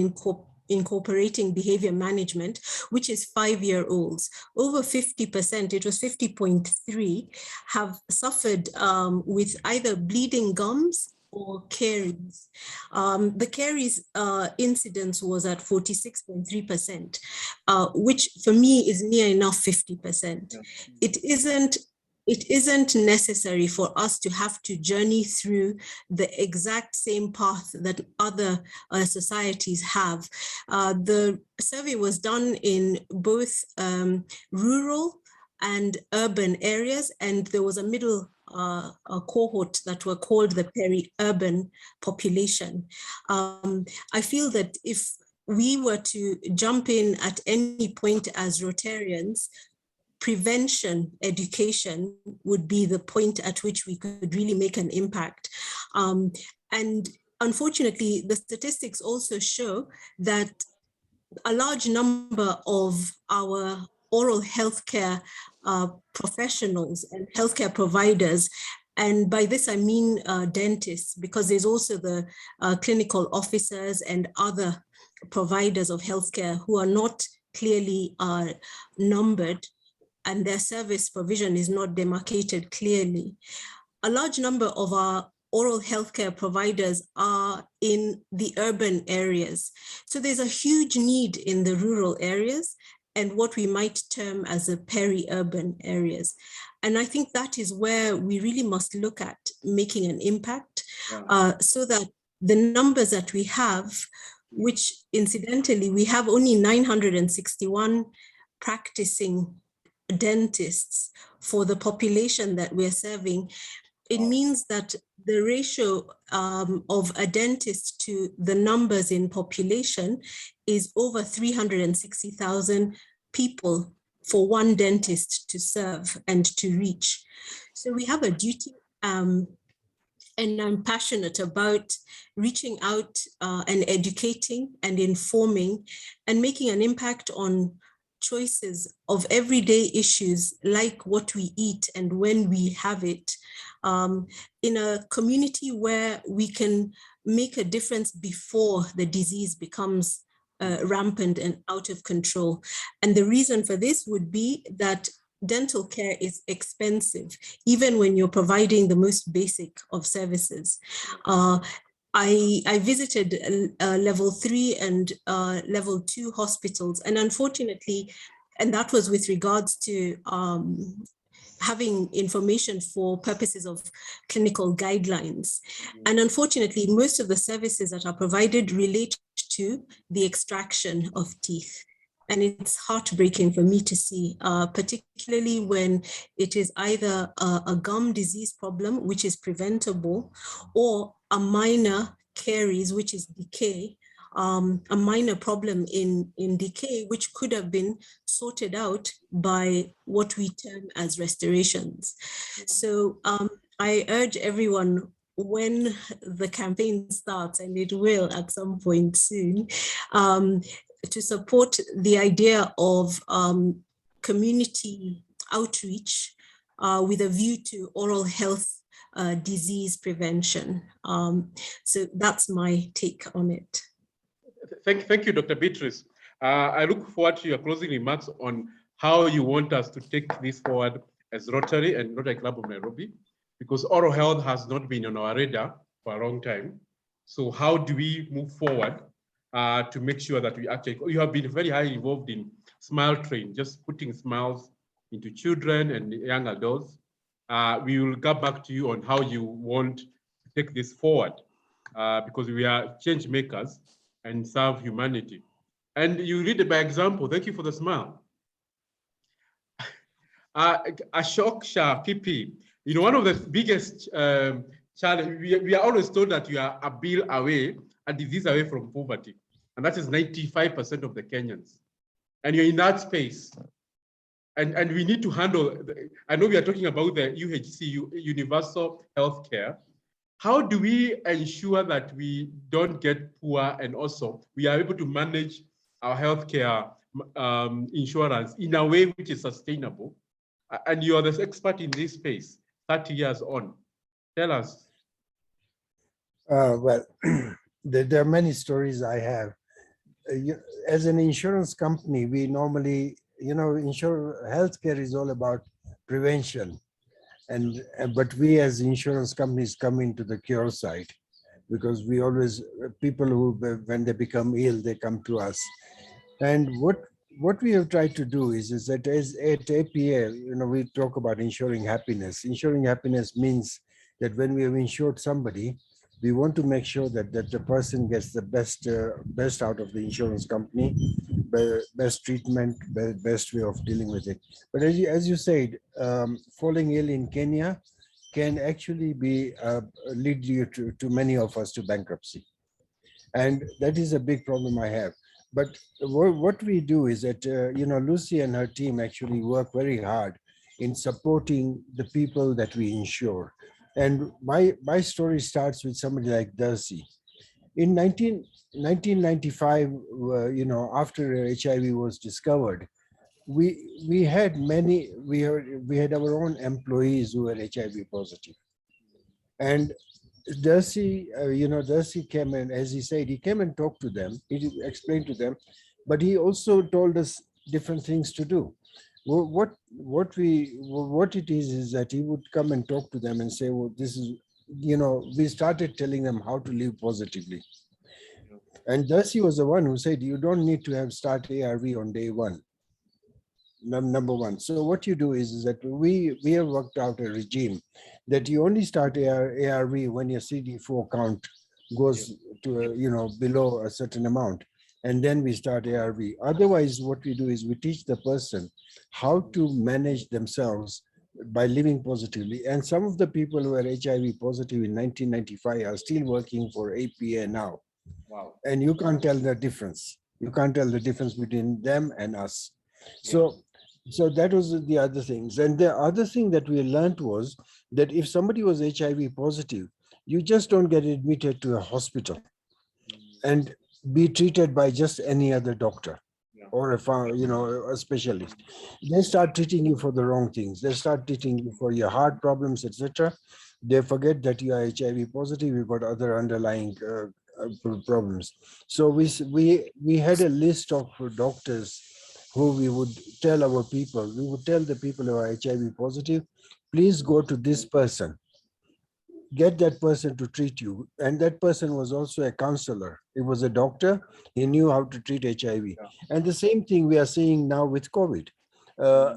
incorporating behavior management, which is 5-year-olds. Over 50%, it was 50.3, have suffered with either bleeding gums, or caries. The caries incidence was at 46.3%, which for me is near enough 50%. It isn't necessary for us to have to journey through the exact same path that other societies have. The survey was done in both rural and urban areas, and there was a middle cohort that were called the peri-urban population. I feel that if we were to jump in at any point as Rotarians, prevention education would be the point at which we could really make an impact. And unfortunately, the statistics also show that a large number of our oral healthcare professionals and healthcare providers, and by this I mean dentists, because there's also the clinical officers and other providers of healthcare who are not clearly numbered, and their service provision is not demarcated clearly. A large number of our oral healthcare providers are in the urban areas. So there's a huge need in the rural areas and what we might term as the peri-urban areas. And I think that is where we really must look at making an impact, so that the numbers that we have, which incidentally, we have only 961 practicing dentists for the population that we're serving. It means that the ratio of a dentist to the numbers in population is over 360,000 people for one dentist to serve and to reach. So we have a duty, and I'm passionate about reaching out and educating and informing and making an impact on choices of everyday issues like what we eat and when we have it, in a community where we can make a difference before the disease becomes rampant and out of control. And the reason for this would be that dental care is expensive, even when you're providing the most basic of services. I visited level 3 and level 2 hospitals, and unfortunately, and that was with regards to having information for purposes of clinical guidelines. And unfortunately, most of the services that are provided relate to the extraction of teeth. And it's heartbreaking for me to see, particularly when it is either a gum disease problem, which is preventable, or a minor caries, which is decay, a minor problem in decay, which could have been sorted out by what we term as restorations. So I urge everyone, when the campaign starts, and it will at some point soon, to support the idea of community outreach with a view to oral health disease prevention. So that's my take on it. Thank you, Dr. Beatrice. I look forward to your closing remarks on how you want us to take this forward as Rotary and Rotary Club of Nairobi, because oral health has not been on our radar for a long time. So how do we move forward to make sure that we actually, you have been very highly involved in Smile Train, just putting smiles into children and young adults. We will get back to you on how you want to take this forward, because we are change makers and serve humanity. And you lead by example. Thank you for the smile. Ashok Shah, PP, you know, one of the biggest challenge, we are always told that you are a bill away, a disease away from poverty. And that is 95% of the Kenyans. And you're in that space. And we need to handle, I know we are talking about the UHC, universal healthcare. How do we ensure that we don't get poor, and also we are able to manage our healthcare insurance in a way which is sustainable? And you are the expert in this space, 30 years on. Tell us. Well, there are many stories I have. As an insurance company, we normally, healthcare is all about prevention. But we as insurance companies come into the cure side, because we always, people who, when they become ill, they come to us. And what we have tried to do is that as at APA, we talk about ensuring happiness. Ensuring happiness means that when we have insured somebody, we want to make sure that the person gets the best out of the insurance company, best treatment, best way of dealing with it. But as you said, falling ill in Kenya can actually be lead you to many of us to bankruptcy. And that is a big problem I have. But what we do is that, Lucy and her team actually work very hard in supporting the people that we insure. And my story starts with somebody like Darcy. In 1995, after HIV was discovered, we had our own employees who were HIV positive. And Darcy, Darcy came and, as he said, he came and talked to them, he explained to them, but he also told us different things to do. What it is that he would come and talk to them and say, well, this is, we started telling them how to live positively. And Darcy was the one who said, you don't need to start ARV on day one. Number one. So what you do is that we have worked out a regime that you only start ARV when your CD4 count goes to below a certain amount, and then we start ARV. Otherwise, what we do is we teach the person how to manage themselves by living positively. And some of the people who are HIV positive in 1995 are still working for APA now. Wow. And you can't tell the difference. You can't tell the difference between them and us. So that was the other things. And the other thing that we learned was that if somebody was HIV positive, you just don't get admitted to a hospital and be treated by just any other doctor or a specialist. They start treating you for the wrong things. They start treating you for your heart problems, etc. They forget that you are HIV positive. You've got other underlying problems. So we had a list of doctors who we would tell our people. We would tell the people who are HIV positive, please go to this person. Get that person to treat you. And that person was also a counselor. He was a doctor. He knew how to treat HIV. Yeah. And the same thing we are seeing now with COVID.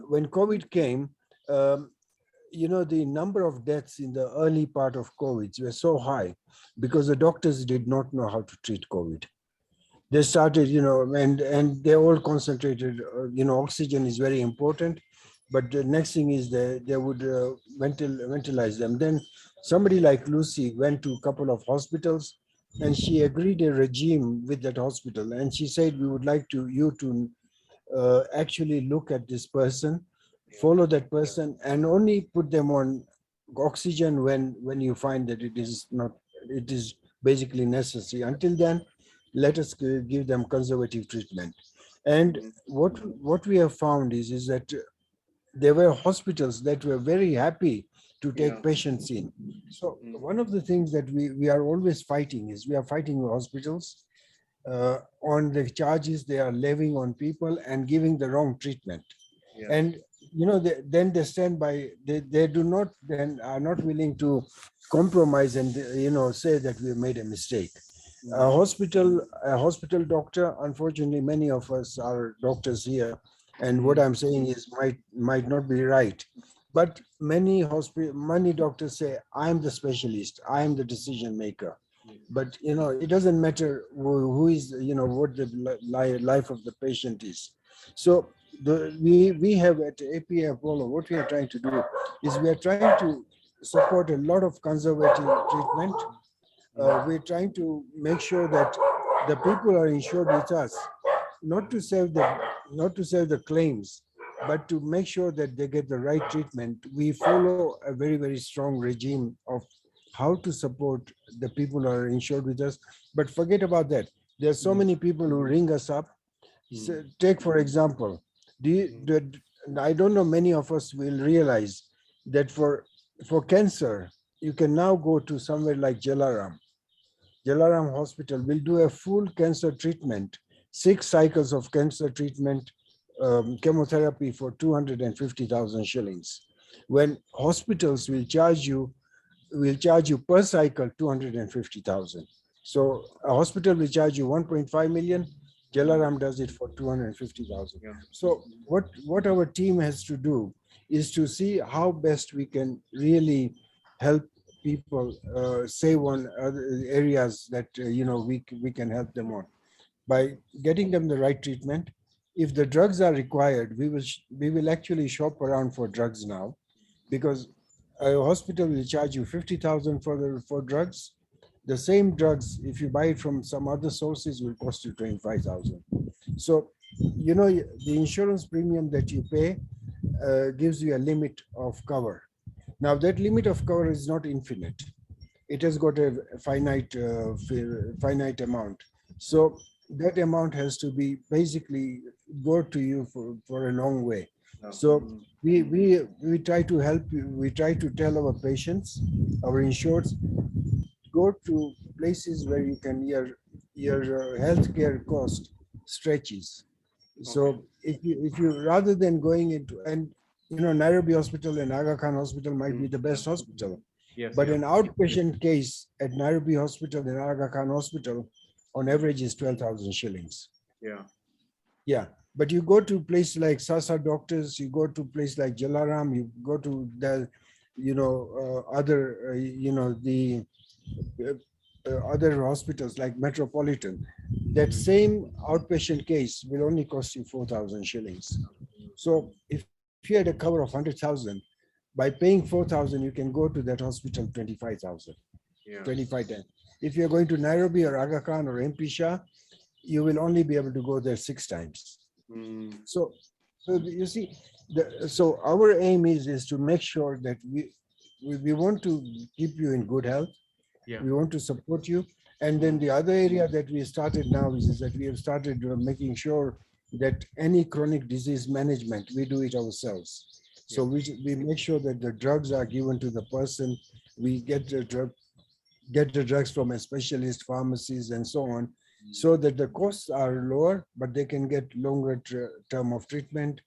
When COVID came, the number of deaths in the early part of COVID were so high because the doctors did not know how to treat COVID. They started, and they all concentrated, oxygen is very important, but the next thing is they would ventilize them. Then somebody like Lucy went to a couple of hospitals and she agreed a regime with that hospital. And she said, we would like you to actually look at this person, follow that person, and only put them on oxygen when you find that it is basically necessary. Until then, let us give them conservative treatment. And what we have found is that there were hospitals that were very happy to take patients in. So one of the things that we are always fighting is we are fighting with hospitals on the charges they are levying on people and giving the wrong treatment. And then they stand by, they do not, then are not willing to compromise and say that we made a mistake. A hospital doctor, unfortunately, many of us are doctors here, and what I'm saying is might not be right. But many doctors say, I'm the specialist, I'm the decision maker. But it doesn't matter who is, what the life of the patient is. So we have at APA Apollo, what we are trying to do is we are trying to support a lot of conservative treatment. We're trying to make sure that the people are insured with us, not to save the claims, but to make sure that they get the right treatment. We follow a very, very strong regime of how to support the people who are insured with us. But forget about that. There are so many people who ring us up. So take, for example, I don't know, many of us will realize that for cancer, you can now go to somewhere like Jalaram. Jalaram Hospital will do a full cancer treatment, 6 cycles of cancer treatment, chemotherapy for 250,000 shillings. when hospitals will charge you per cycle 250,000. So a hospital will charge you 1.5 million. Jalaram does it for 250,000. Yeah. So what our team has to do is to see how best we can really help people save on other areas that we can help them on by getting them the right treatment. If the drugs are required, we will actually shop around for drugs now, because a hospital will charge you 50,000 for drugs. The same drugs, if you buy it from some other sources, will cost you 25,000. So, the insurance premium that you pay gives you a limit of cover. Now, that limit of cover is not infinite. It has got a finite amount. So that amount has to be basically go to you for a long way. So we try to help you. We try to tell our patients, our insureds, go to places where you can your healthcare cost stretches. So if you rather than going into, and Nairobi Hospital and Aga Khan Hospital might be the best hospital, Yes, but yeah. an outpatient case at Nairobi Hospital and Aga Khan Hospital on average is 12,000 shillings. Yeah. Yeah, but you go to places like Sasa Doctors, you go to place like Jalaram, you go to the, other, the other hospitals like Metropolitan. That same outpatient case will only cost you 4,000 shillings. So if you had a cover of 100,000, by paying 4,000, you can go to that hospital 25,000, Yeah. 25 times. If you're going to Nairobi or Aga Khan or MP Shah, you will only be able to go there 6 times. So you see, so our aim is to make sure that we want to keep you in good health. Yeah. We want to support you. And then the other area that we started now is that we have started making sure that any chronic disease management, we do it ourselves. So we make sure that the drugs are given to the person. We get the drugs from a specialist pharmacies and so on, so that the costs are lower, but they can get longer term of treatment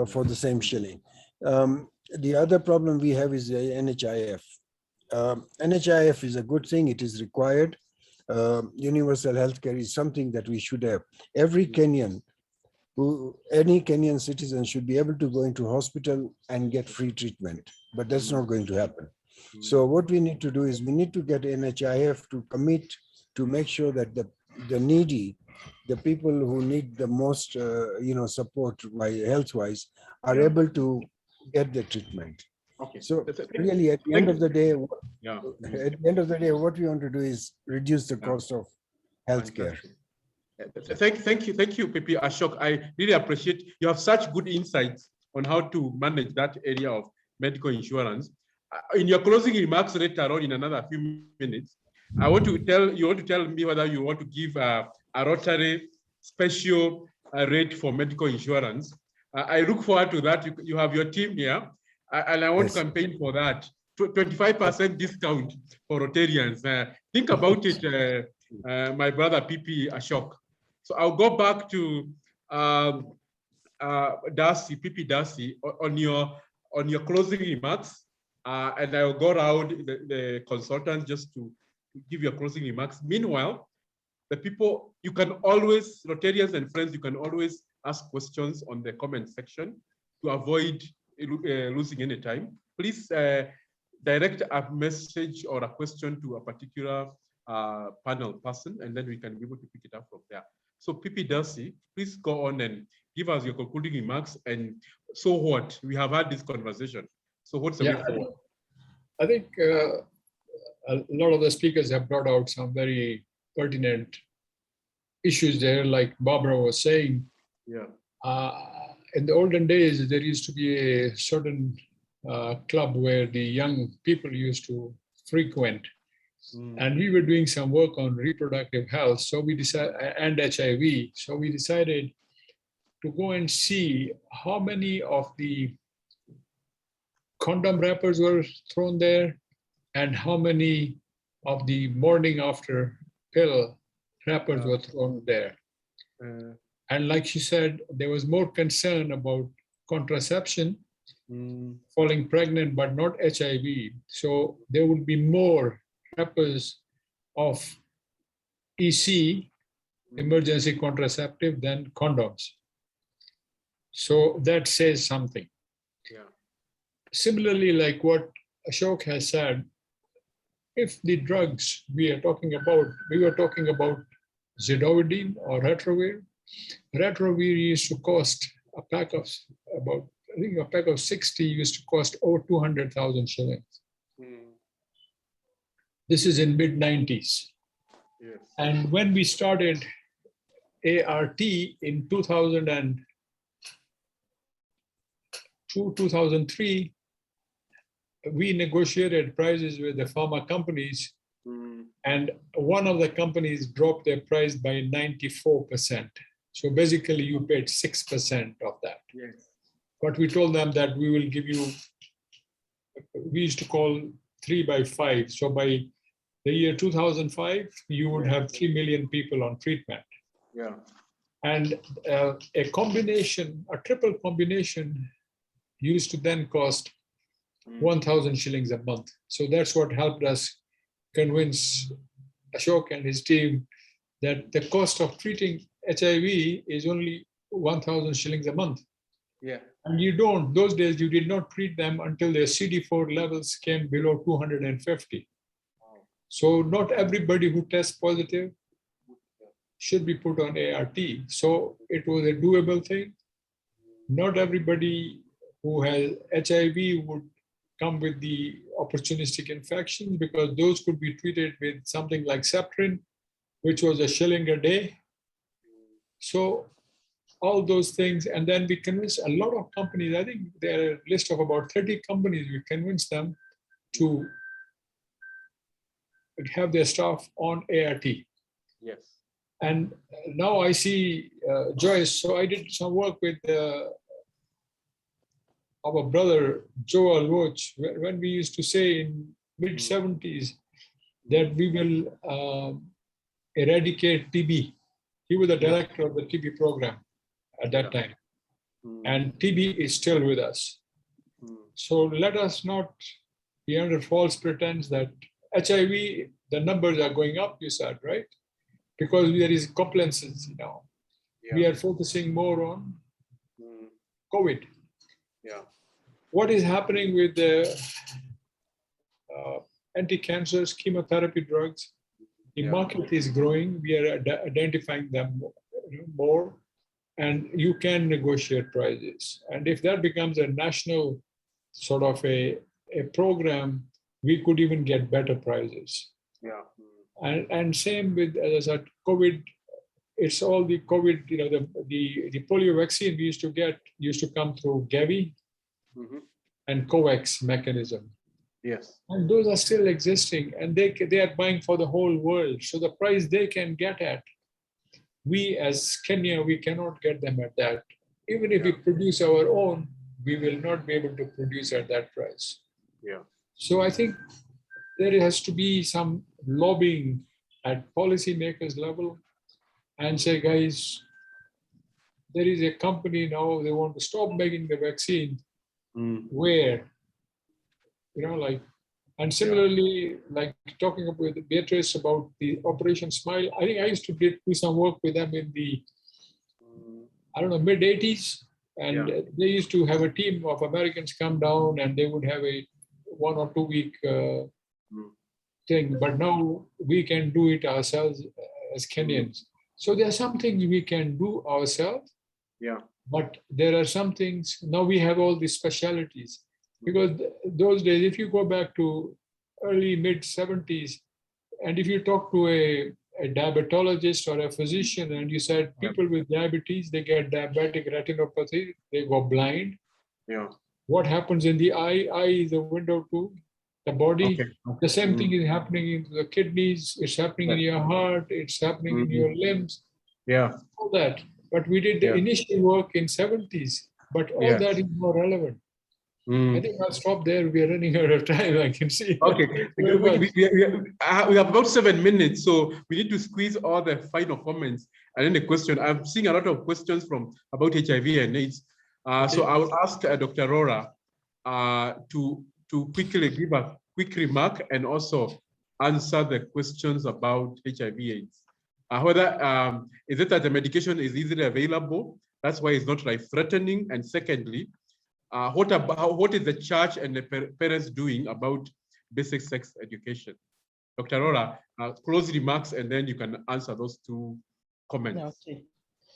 for the same shilling. The other problem we have is the NHIF. NHIF is a good thing. It is required. Universal healthcare is something that we should have. Every Kenyan, any Kenyan citizen should be able to go into hospital and get free treatment, but that's not going to happen. So what we need to do is we need to get NHIF to commit to make sure that the needy, the people who need the most, support by health-wise, are able to get the treatment. Okay. So really, at the end of the day, what we want to do is reduce the cost of healthcare. Thank you, Pepe Ashok. I really appreciate you have such good insights on how to manage that area of medical insurance. In your closing remarks later on, in another few minutes, you want to tell me whether you want to give a Rotary special rate for medical insurance. I look forward to that. You have your team here, and I want to campaign for that. 25% discount for Rotarians. Think about it, my brother Pepe Ashok. So I'll go back to Darcy, Pepe Darcy, on your closing remarks, and I'll go around the consultants just to give your closing remarks. Meanwhile, the people, you can always, Rotarians and friends, you can always ask questions on the comment section to avoid losing any time. Please direct a message or a question to a particular panel person, and then we can be able to pick it up from there. So Pepe Darcy, please go on and give us your concluding remarks. And so what? We have had this conversation. So what's the way forward? I think a lot of the speakers have brought out some very pertinent issues there, like Barbara was saying. Yeah. In the olden days, there used to be a certain club where the young people used to frequent. And we were doing some work on reproductive health. So we decided, and HIV. So we decided to go and see how many of the condom wrappers were thrown there and how many of the morning after pill wrappers were thrown there. And like she said, there was more concern about contraception. falling pregnant, but not HIV. So there would be more preppers of EC, emergency contraceptive, than condoms. So that says something. Yeah. Similarly, like what Ashok has said, if the drugs we were talking about zidovudine or retrovir. Retrovir used to cost a pack of about, I think a pack of 60 used to cost over 200,000 shillings. This is in mid-90s. Yes. And when we started ART in 2002, 2003, we negotiated prices with the pharma companies, and one of the companies dropped their price by 94%. So basically you paid 6% of that. Yes. But we told them that we will give you, we used to call 3 by 5. So by the year 2005, you would have 3 million people on treatment. Yeah. And a combination, a triple combination used to then cost 1,000 shillings a month. So that's what helped us convince Ashok and his team that the cost of treating HIV is only 1,000 shillings a month. Yeah. And those days you did not treat them until their CD4 levels came below 250. So not everybody who tests positive should be put on ART. So it was a doable thing. Not everybody who has HIV would come with the opportunistic infections, because those could be treated with something like Septrin, which was $1 a day. So all those things, and then we convinced a lot of companies, I think there are a list of about 30 companies, we convinced them to have their staff on ART. Yes. And now I see Joyce, so I did some work with our brother, Joel Roach, when we used to say in mid-70s that we will eradicate TB. He was the director of the TB program at that time. And TB is still with us. So let us not be under false pretense that HIV, the numbers are going up, you said, right? Because there is complacency now. Yeah. We are focusing more on COVID. Yeah. What is happening with the anti-cancers, chemotherapy drugs? The market is growing. We are identifying them more, and you can negotiate prices. And if that becomes a national sort of a program, we could even get better prices. Yeah. And same with, as I said, COVID. It's all the COVID. You know, the polio vaccine we used to come through Gavi and COVAX mechanism. Yes. And those are still existing, and they are buying for the whole world. So the price they can get at, we as Kenya, we cannot get them at that. Even if we produce our own, we will not be able to produce at that price. Yeah. So I think there has to be some lobbying at policymakers level and say, guys, there is a company now, they want to stop making the vaccine. Where, you know, like, and similarly, like talking with Beatrice about the Operation Smile, I think I used to do some work with them in the, I don't know, mid-80s. And they used to have a team of Americans come down and they would have a 1 or 2 week thing. But now we can do it ourselves as Kenyans. So there are some things we can do ourselves. Yeah. But there are some things, now we have all these specialties. Because those days, if you go back to early mid-70s, and if you talk to a diabetologist or a physician and you said people with diabetes, they get diabetic retinopathy, they go blind. Yeah. What happens in the eye? Eye is a window to the body. Okay. The same thing is happening in the kidneys, it's happening in your heart, it's happening in your limbs. Yeah. All that. But we did the initial work in 70s, but all that is more relevant. I think I'll stop there. We are running out of time, I can see. Okay, we have about 7 minutes, so we need to squeeze all the final comments and then the question. I'm seeing a lot of questions from about HIV and AIDS. So I will ask Dr. Laura, to quickly give a quick remark and also answer the questions about HIV/AIDS. Whether is it that the medication is easily available? That's why it's not life-threatening. And secondly, what is the church and the parents doing about basic sex education? Dr. Laura, close remarks, and then you can answer those two comments. Okay.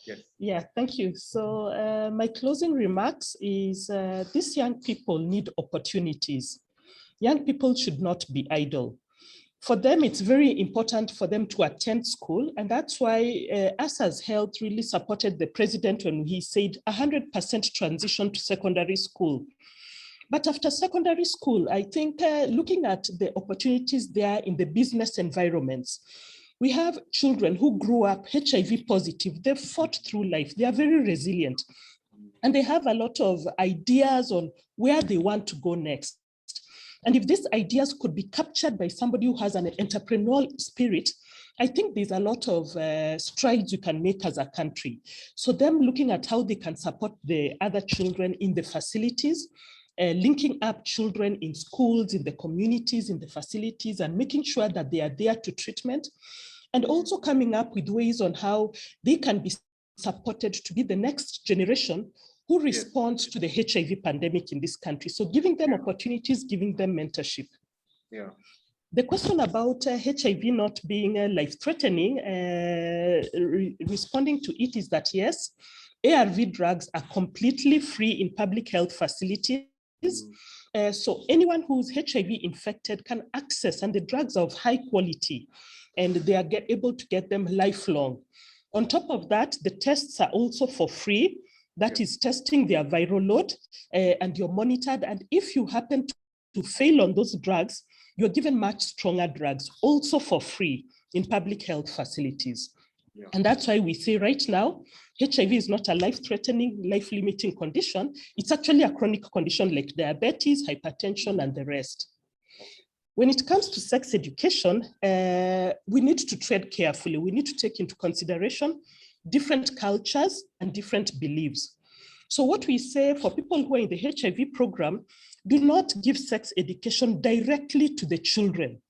Yes. Yeah, thank you. So my closing remarks is these young people need opportunities. Young people should not be idle. For them, it's very important for them to attend school. And that's why us as Health really supported the president when he said 100% transition to secondary school. But after secondary school, I think looking at the opportunities there in the business environments, we have children who grew up HIV positive. They've fought through life. They are very resilient. And they have a lot of ideas on where they want to go next. And if these ideas could be captured by somebody who has an entrepreneurial spirit, I think there's a lot of strides you can make as a country. So them looking at how they can support the other children in the facilities, linking up children in schools, in the communities, in the facilities, and making sure that they are there to treatment, and also coming up with ways on how they can be supported to be the next generation who responds to the HIV pandemic in this country. So giving them opportunities, giving them mentorship. Yeah. The question about HIV not being life-threatening, responding to it is that yes, ARV drugs are completely free in public health facilities. So anyone who's HIV infected can access, and the drugs are of high quality, and they are able to get them lifelong. On top of that, the tests are also for free. That is testing their viral load, and you're monitored. And if you happen to fail on those drugs, you're given much stronger drugs, also for free in public health facilities. Yeah. And that's why we say right now, HIV is not a life-threatening, life-limiting condition. It's actually a chronic condition like diabetes, hypertension, and the rest. When it comes to sex education, we need to tread carefully. We need to take into consideration different cultures and different beliefs. So what we say for people who are in the HIV program, do not give sex education directly to the children,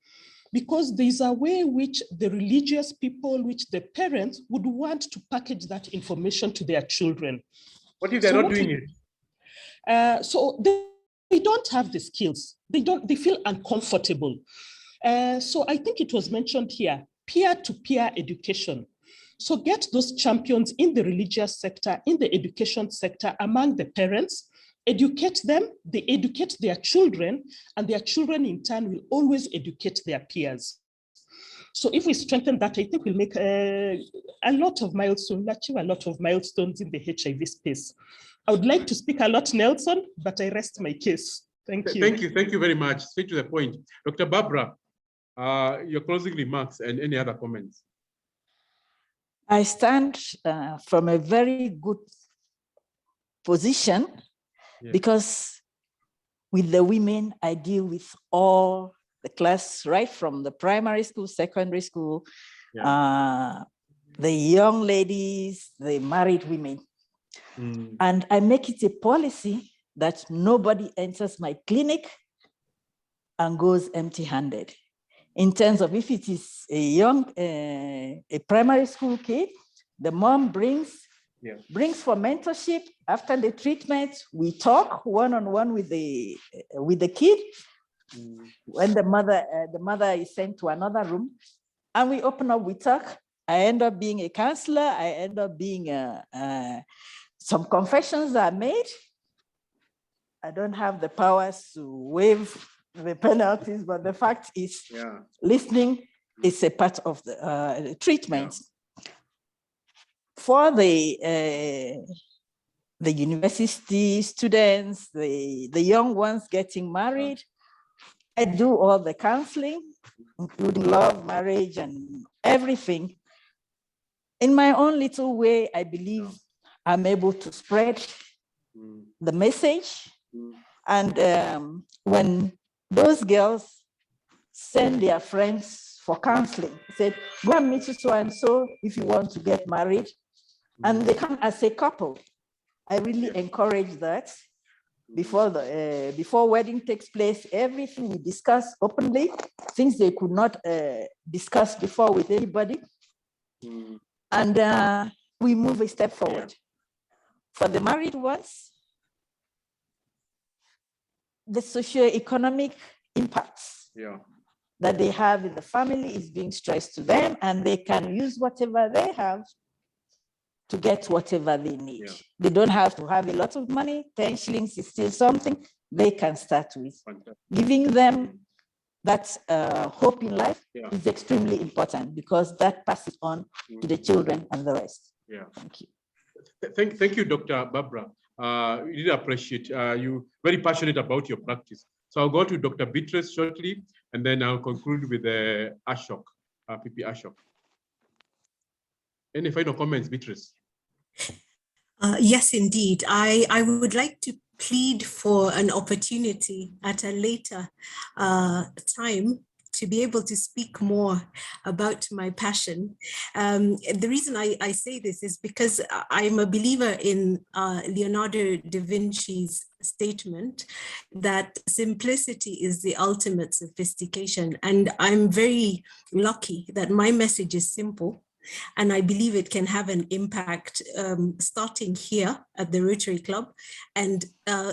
because there's a way which the religious people, which the parents would want to package that information to their children. What if they're not doing it? So they don't have the skills. They feel uncomfortable. So I think it was mentioned here, peer-to-peer education. So get those champions in the religious sector, in the education sector, among the parents, educate them, they educate their children, and their children in turn will always educate their peers. So if we strengthen that, I think we'll make a lot of milestones, achieve a lot of milestones in the HIV space. I would like to speak a lot, Nelson, but I rest my case. Thank you. Thank you very much. Straight to the point. Dr. Barbara, your closing remarks and any other comments. I stand from a very good position, because with the women, I deal with all the class, right from the primary school, secondary school, the young ladies, the married women. And I make it a policy that nobody enters my clinic and goes empty-handed. In terms of if it is a young, a primary school kid, the mom brings for mentorship. After the treatment, we talk one-on-one with the kid. When the mother is sent to another room, and we open up, we talk. I end up being a counselor. I end up being some confessions are made. I don't have the powers to waive the penalties, but the fact is, listening is a part of the treatment. For the university students, the young ones getting married, I do all the counseling, including love, marriage, and everything. In my own little way, I believe I'm able to spread the message. And when those girls send their friends for counseling, said, go and meet so-and-so if you want to get married. And they come as a couple. I really encourage that. before wedding takes place, everything we discuss openly, things they could not discuss before with anybody. And we move a step forward. For the married ones, the socioeconomic impacts that they have in the family is being stressed to them, and they can use whatever they have to get whatever they need. They don't have to have a lot of money. 10 shillings is still something they can start with. Giving them that hope in life is extremely important, because that passes on to the children and the rest. Thank you. Thank you, Dr. Barbara. We really appreciate you very passionate about your practice. So I'll go to Dr. Beatrice shortly, and then I'll conclude with Ashok, PP Ashok. Any final comments, Beatrice? Yes, indeed. I would like to plead for an opportunity at a later time to be able to speak more about my passion. The reason I say this is because I'm a believer in Leonardo da Vinci's statement that simplicity is the ultimate sophistication. And I'm very lucky that my message is simple. And I believe it can have an impact starting here at the Rotary Club and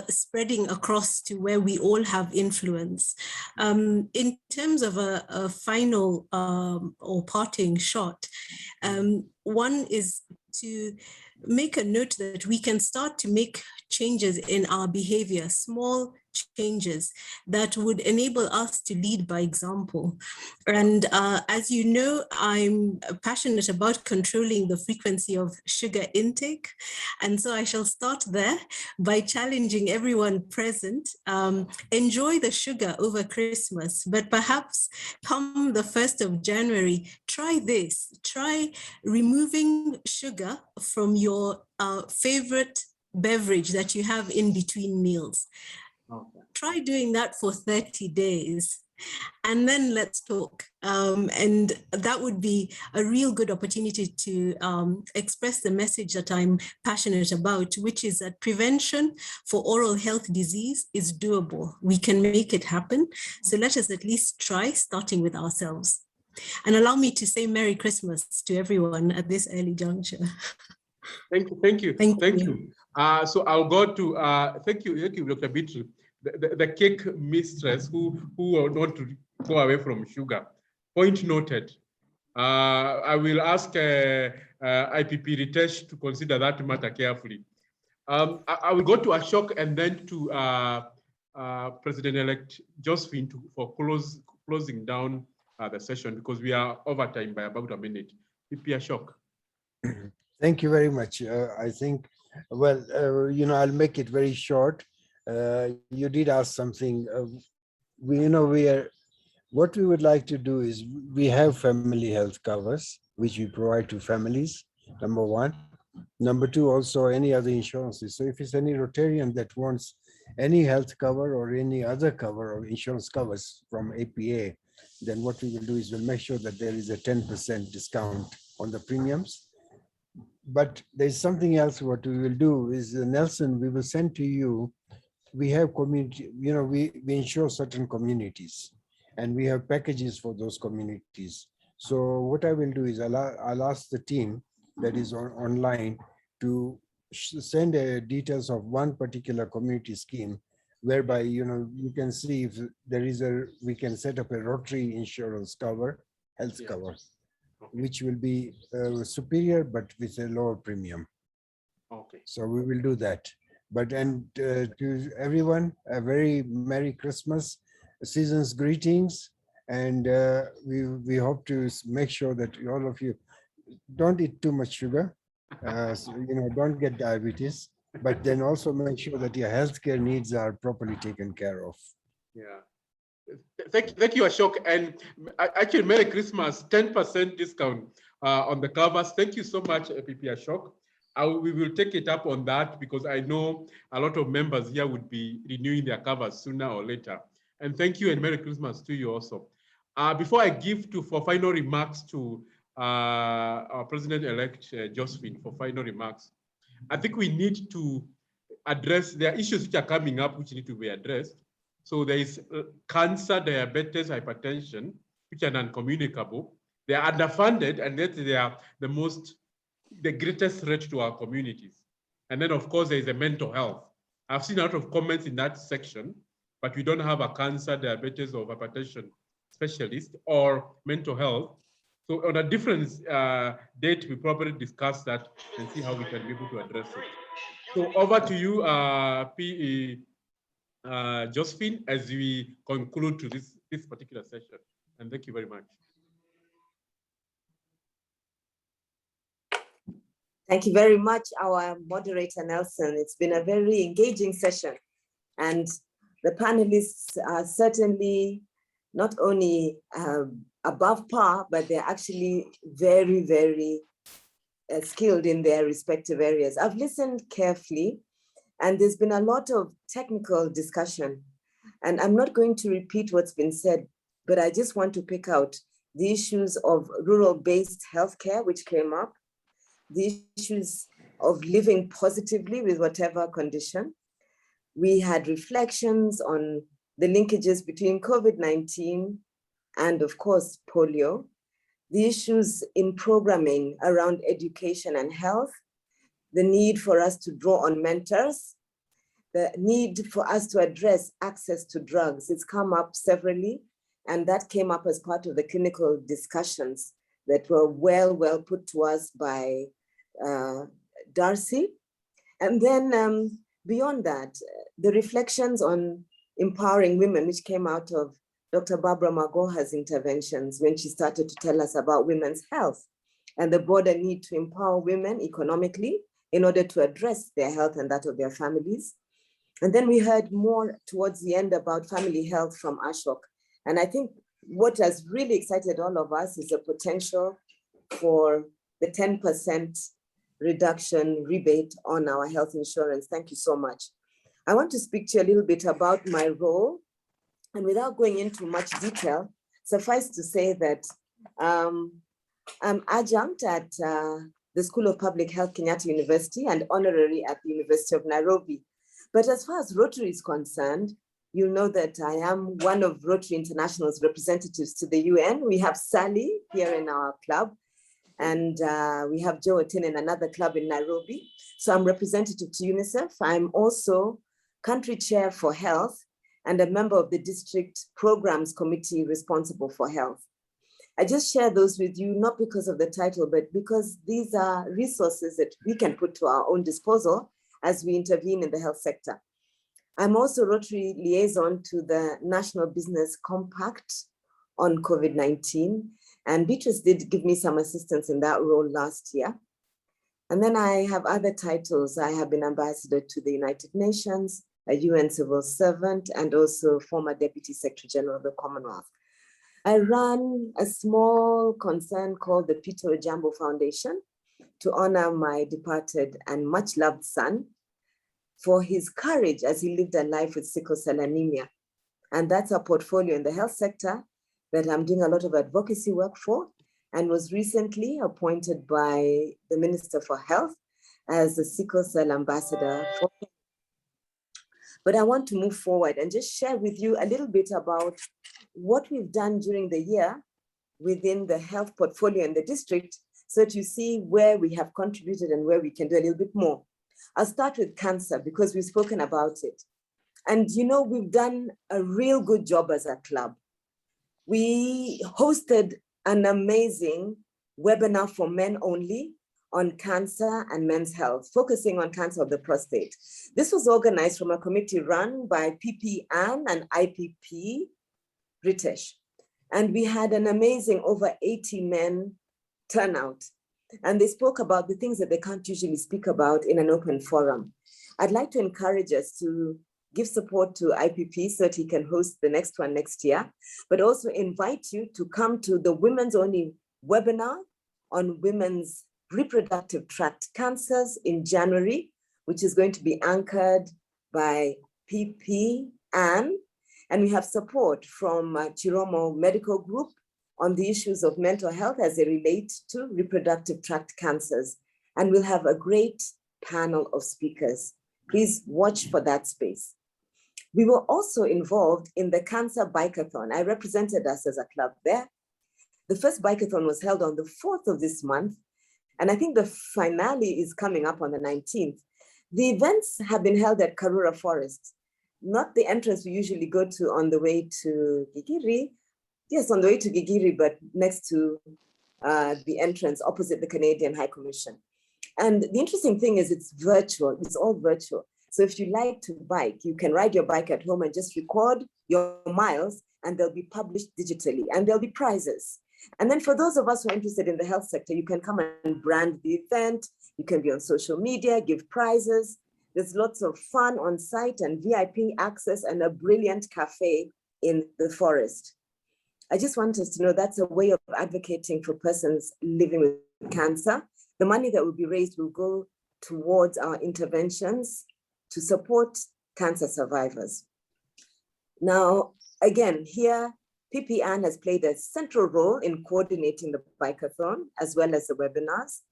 spreading across to where we all have influence. In terms of a final or parting shot, one is to make a note that we can start to make changes in our behavior, small changes that would enable us to lead by example. And as you know, I'm passionate about controlling the frequency of sugar intake. And so I shall start there by challenging everyone present. Enjoy the sugar over Christmas, but perhaps come the 1st of January, try this. Try removing sugar from your favorite beverage that you have in between meals. Try doing that for 30 days and then let's talk. And that would be a real good opportunity to express the message that I'm passionate about, which is that prevention for oral health disease is doable. We can make it happen. So let us at least try, starting with ourselves. And allow me to say Merry Christmas to everyone at this early juncture. Thank you. So I'll go to, thank you, Dr. Beatrice, the cake mistress who want to go away from sugar. Point noted. I will ask IPP Ritesh to consider that matter carefully. I will go to Ashok and then to President-elect Josephine for closing down the session, because we are over time by about a minute. PP Ashok. Thank you very much. I think, well, I'll make it very short. You did ask something. What we would like to do is we have family health covers, which we provide to families, number one. Number two, also any other insurances. So if it's any Rotarian that wants any health cover or any other cover or insurance covers from APA, then what we will do is we'll make sure that there is a 10% discount on the premiums. But there's something else. What we will do is, Nelson, we will send to you. We have community, we insure certain communities and we have packages for those communities. So what I will do is I'll ask the team that is online to send details of one particular community scheme, whereby, you can see if there is we can set up a Rotary insurance cover, health cover, which will be superior, but with a lower premium. Okay. So we will do that. But to everyone, a very Merry Christmas, season's greetings, and we hope to make sure that all of you don't eat too much sugar, don't get diabetes, but then also make sure that your healthcare needs are properly taken care of. Yeah. Thank you, Ashok. And actually, Merry Christmas, 10% discount on the covers. Thank you so much, PP Ashok. We will take it up on that, because I know a lot of members here would be renewing their covers sooner or later. And thank you and Merry Christmas to you also. Before I give for final remarks to our President-elect Josephine for final remarks, I think we need to address, there are issues which are coming up which need to be addressed. So there is cancer, diabetes, hypertension, which are non-communicable. They are underfunded, and yet they are the greatest threat to our communities. And then, of course, there is a mental health. I've seen a lot of comments in that section, but we don't have a cancer, diabetes, or hypertension specialist or mental health. So on a different date, we probably discuss that and see how we can be able to address it. So over to you, PE Josephine, as we conclude to this particular session. And thank you very much. Thank you very much, our moderator, Nelson. It's been a very engaging session. And the panelists are certainly not only above par, but they're actually very, very skilled in their respective areas. I've listened carefully, and there's been a lot of technical discussion. And I'm not going to repeat what's been said, but I just want to pick out the issues of rural-based healthcare, which came up, the issues of living positively with whatever condition. We had reflections on the linkages between COVID-19 and, of course, polio, the issues in programming around education and health, the need for us to draw on mentors, the need for us to address access to drugs. It's come up severally, and that came up as part of the clinical discussions that were well put to us by Darcy. And then beyond that, the reflections on empowering women, which came out of Dr. Barbara Magoha's interventions when she started to tell us about women's health and the broader need to empower women economically in order to address their health and that of their families. And then we heard more towards the end about family health from Ashok. And I think what has really excited all of us is the potential for the 10% reduction rebate on our health insurance. Thank you so much. I want to speak to you a little bit about my role. And without going into much detail, suffice to say that I'm adjunct at the School of Public Health, Kenyatta University, and honorary at the University of Nairobi. But as far as Rotary is concerned, you'll know that I am one of Rotary International's representatives to the UN. We have Sally here in our club, and we have Joe Otin in another club in Nairobi. So I'm representative to UNICEF. I'm also country chair for health and a member of the district programs committee responsible for health. I just share those with you, not because of the title, but because these are resources that we can put to our own disposal as we intervene in the health sector. I'm also Rotary liaison to the National Business Compact on COVID-19, and Beatrice did give me some assistance in that role last year. And then I have other titles. I have been ambassador to the United Nations, a UN civil servant, and also former Deputy Secretary General of the Commonwealth. I run a small concern called the Peter Ojambo Foundation to honor my departed and much loved son for his courage as he lived a life with sickle cell anemia. And that's a portfolio in the health sector that I'm doing a lot of advocacy work for, and was recently appointed by the Minister for Health as the sickle cell ambassador for. But I want to move forward and just share with you a little bit about what we've done during the year within the health portfolio in the district, so that you see where we have contributed and where we can do a little bit more. I'll start with cancer because we've spoken about it. And you know, we've done a real good job as a club. We hosted an amazing webinar for men only on cancer and men's health, focusing on cancer of the prostate. This was organized from a committee run by PP Ann and IPP British. And we had an amazing over 80 men turnout. And they spoke about the things that they can't usually speak about in an open forum. I'd like to encourage us to give support to IPP so that he can host the next one next year, but also invite you to come to the women's only webinar on women's reproductive tract cancers in January, which is going to be anchored by PP Ann. And we have support from Chiromo Medical Group on the issues of mental health as they relate to reproductive tract cancers. And we'll have a great panel of speakers. Please watch for that space. We were also involved in the Cancer Bike-A-Thon. I represented us as a club there. The first Bike-A-Thon was held on the 4th of this month, and I think the finale is coming up on the 19th. The events have been held at Karura Forest, not the entrance we usually go to on the way to Gigiri. Yes, on the way to Gigiri, but next to the entrance opposite the Canadian High Commission. And the interesting thing is it's virtual, it's all virtual. So if you like to bike, you can ride your bike at home and just record your miles, and they'll be published digitally, and there'll be prizes. And then for those of us who are interested in the health sector, you can come and brand the event. You can be on social media, give prizes. There's lots of fun on site and VIP access and a brilliant cafe in the forest. I just want us to know that's a way of advocating for persons living with cancer. The money that will be raised will go towards our interventions to support cancer survivors. Now, again, here, PPN has played a central role in coordinating the Bike-A-Thon as well as the webinars.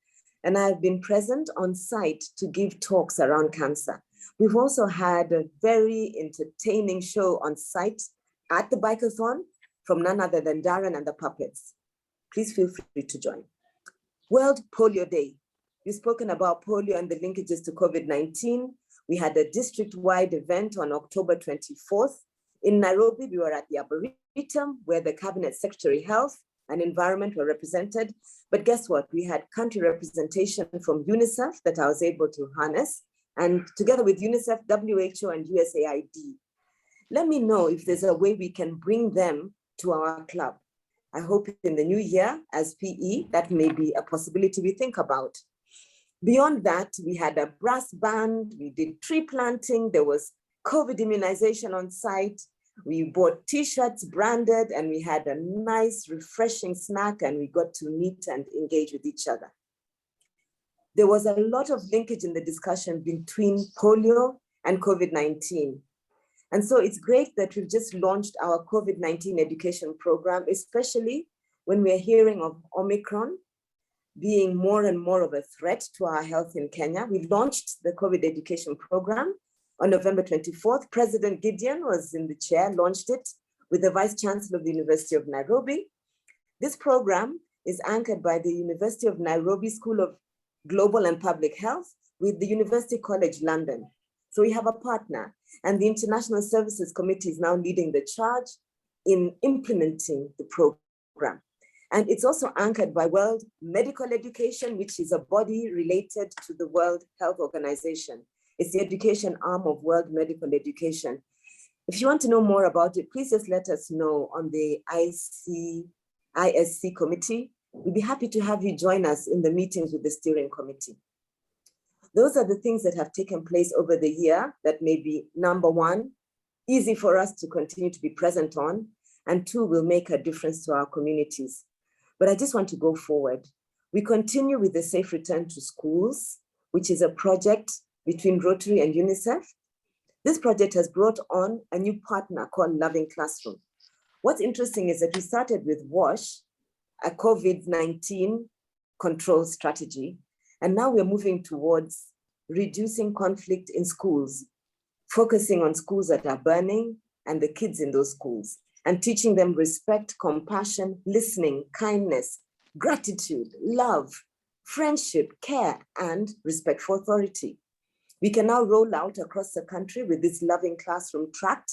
And I've been present on site to give talks around cancer. We've also had a very entertaining show on site at the Bike-A-Thon from none other than Darren and the Puppets. Please feel free to join. World Polio Day. You've spoken about polio and the linkages to COVID-19. We had a district-wide event on October 24th. In Nairobi, we were at the Arboretum, where the Cabinet Secretary Health and Environment were represented. But guess what? We had country representation from UNICEF that I was able to harness, and together with UNICEF, WHO, and USAID. Let me know if there's a way we can bring them to our club. I hope in the new year, as PE, that may be a possibility we think about. Beyond that, we had a brass band, we did tree planting, there was COVID immunization on site, we bought t-shirts branded, and we had a nice, refreshing snack, and we got to meet and engage with each other. There was a lot of linkage in the discussion between polio and COVID-19. And so it's great that we've just launched our COVID-19 education program, especially when we're hearing of Omicron being more and more of a threat to our health in Kenya. We launched the COVID education program on November 24th. President Gideon was in the chair, launched it with the Vice Chancellor of the University of Nairobi. This program is anchored by the University of Nairobi School of Global and Public Health with the University College London. So we have a partner, and the International Services Committee is now leading the charge in implementing the program. And it's also anchored by World Medical Education, which is a body related to the World Health Organization. It's the education arm of World Medical Education. If you want to know more about it, please just let us know on the ISC committee. We'd be happy to have you join us in the meetings with the steering committee. Those are the things that have taken place over the year that may be, number one, easy for us to continue to be present on, and two, will make a difference to our communities. But I just want to go forward. We continue with the Safe Return to Schools, which is a project between Rotary and UNICEF. This project has brought on a new partner called Loving Classroom. What's interesting is that we started with WASH, a COVID-19 control strategy, and now we're moving towards reducing conflict in schools, focusing on schools that are burning and the kids in those schools, and teaching them respect, compassion, listening, kindness, gratitude, love, friendship, care, and respect for authority. We can now roll out across the country with this Loving Classroom tract.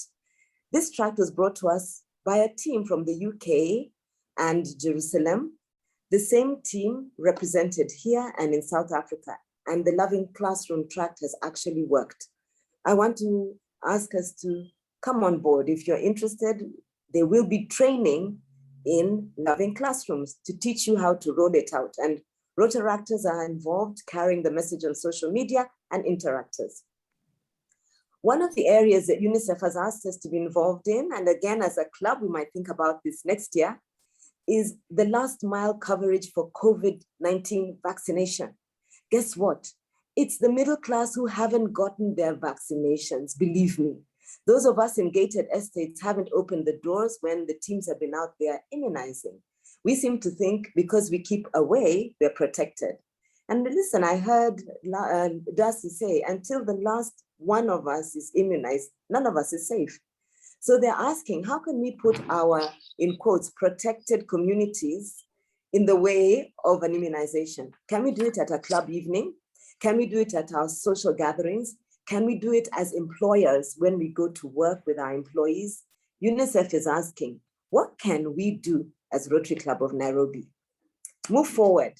This tract was brought to us by a team from the UK and Jerusalem. The same team represented here and in South Africa, and the Loving Classroom tract has actually worked. I want to ask us to come on board. If you're interested, there will be training in Loving Classrooms to teach you how to roll it out. And Rotaractors are involved, carrying the message on social media, and interactors. One of the areas that UNICEF has asked us to be involved in, and again, as a club, we might think about this next year, is the last mile coverage for COVID-19 vaccination. Guess what? It's the middle class who haven't gotten their vaccinations, believe me. Those of us in gated estates haven't opened the doors when the teams have been out there immunizing. We seem to think because we keep away, we're protected. And listen, I heard Darcy say, until the last one of us is immunized, none of us is safe. So they're asking, how can we put our, in quotes, protected communities in the way of an immunization? Can we do it at a club evening? Can we do it at our social gatherings? Can we do it as employers when we go to work with our employees? UNICEF is asking, what can we do as Rotary Club of Nairobi? Move forward.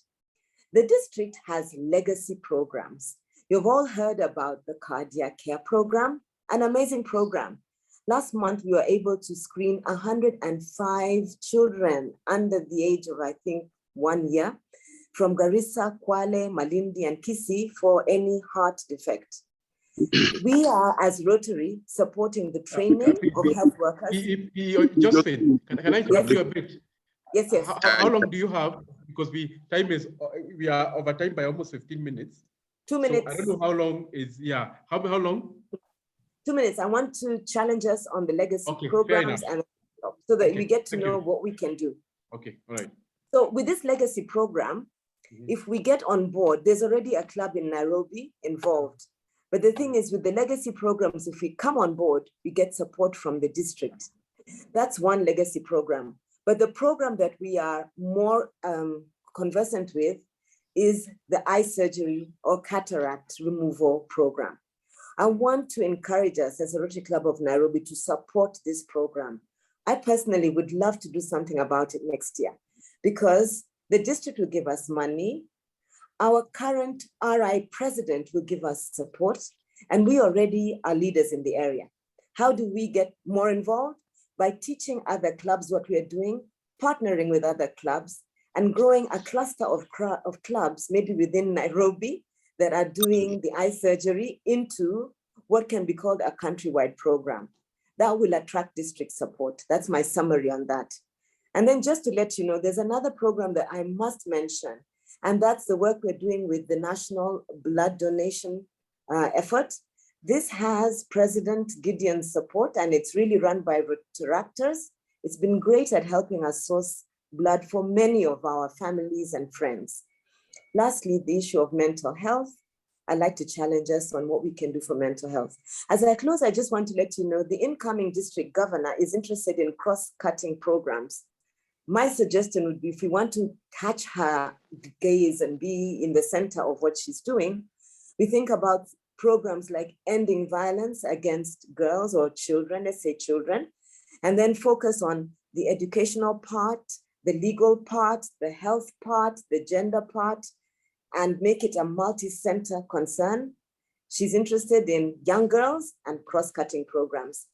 The district has legacy programs. You've all heard about the cardiac care program, an amazing program. Last month, we were able to screen 105 children under the age of, I think, 1 year from Garissa, Kwale, Malindi, and Kisii for any heart defect. We are, as Rotary, supporting the training of health workers. Josephine, can I interrupt you a bit? Yes, yes. How long do you have? Because we are over time by almost 15 minutes. 2 minutes. So I don't know how long is, yeah. How long? 2 minutes. I want to challenge us on the legacy Okay, programs and so that we get to know what we can do. Okay, all right. So with this legacy program, if we get on board, there's already a club in Nairobi involved. But the thing is, with the legacy programs, if we come on board, we get support from the district. That's one legacy program. But the program that we are more conversant with is the eye surgery or cataract removal program. I want to encourage us as a Rotary Club of Nairobi to support this program. I personally would love to do something about it next year because the district will give us money. Our current RI president will give us support, and we already are leaders in the area. How do we get more involved? By teaching other clubs what we are doing, partnering with other clubs, and growing a cluster of clubs, maybe within Nairobi, that are doing the eye surgery into what can be called a countrywide program. That will attract district support. That's my summary on that. And then just to let you know, there's another program that I must mention, and that's the work we're doing with the National Blood Donation Effort. This has President Gideon's support, and it's really run by Rotaractors. It's been great at helping us source blood for many of our families and friends. Lastly, the issue of mental health. I'd like to challenge us on what we can do for mental health. As I close, I just want to let you know the incoming district governor is interested in cross-cutting programs. My suggestion would be, if we want to catch her gaze and be in the center of what she's doing, we think about programs like ending violence against girls or children, let's say children, and then focus on the educational part, the legal part, the health part, the gender part, and make it a multi-center concern. She's interested in young girls and cross-cutting programs.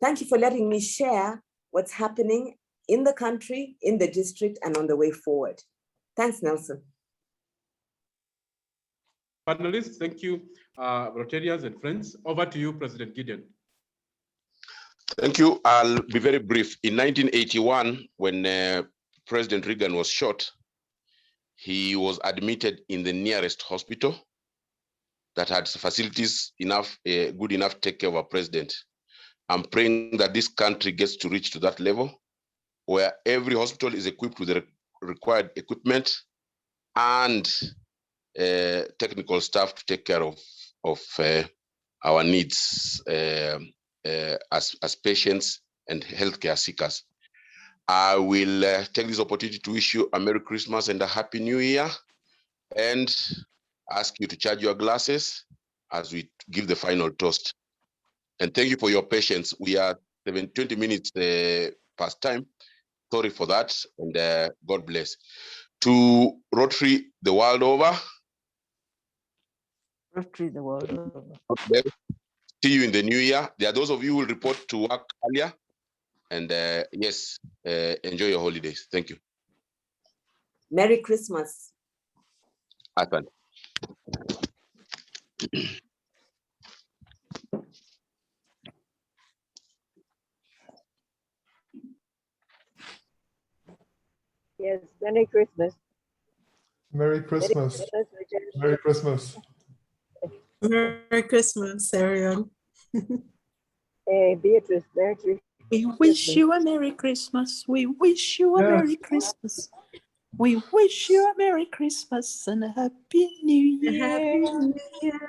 Thank you for letting me share what's happening in the country, in the district, and on the way forward. Thanks, Nelson. Panelists, thank you, Rotarians and friends. Over to you, President Gideon. Thank you. I'll be very brief. In 1981, when President Reagan was shot, he was admitted in the nearest hospital that had facilities enough, good enough to take care of our president. I'm praying that this country gets to reach to that level where every hospital is equipped with the required equipment and technical staff to take care of our needs as patients and healthcare seekers. I will take this opportunity to wish you a Merry Christmas and a Happy New Year, and ask you to charge your glasses as we give the final toast. And thank you for your patience. We are 20 minutes past time. Sorry for that, and God bless. To Rotary the world over. Rotary the world over. See you in the new year. There are those of you who will report to work earlier. And yes, enjoy your holidays. Thank you. Merry Christmas. Athan. Yes, Merry Christmas. Merry Christmas. Merry Christmas. Merry Christmas, everyone. Hey, Beatrice, Merry Christmas. We wish you a Merry Christmas. We wish you a Merry Christmas. We wish you a Merry Christmas and a Happy New Year. Happy New Year.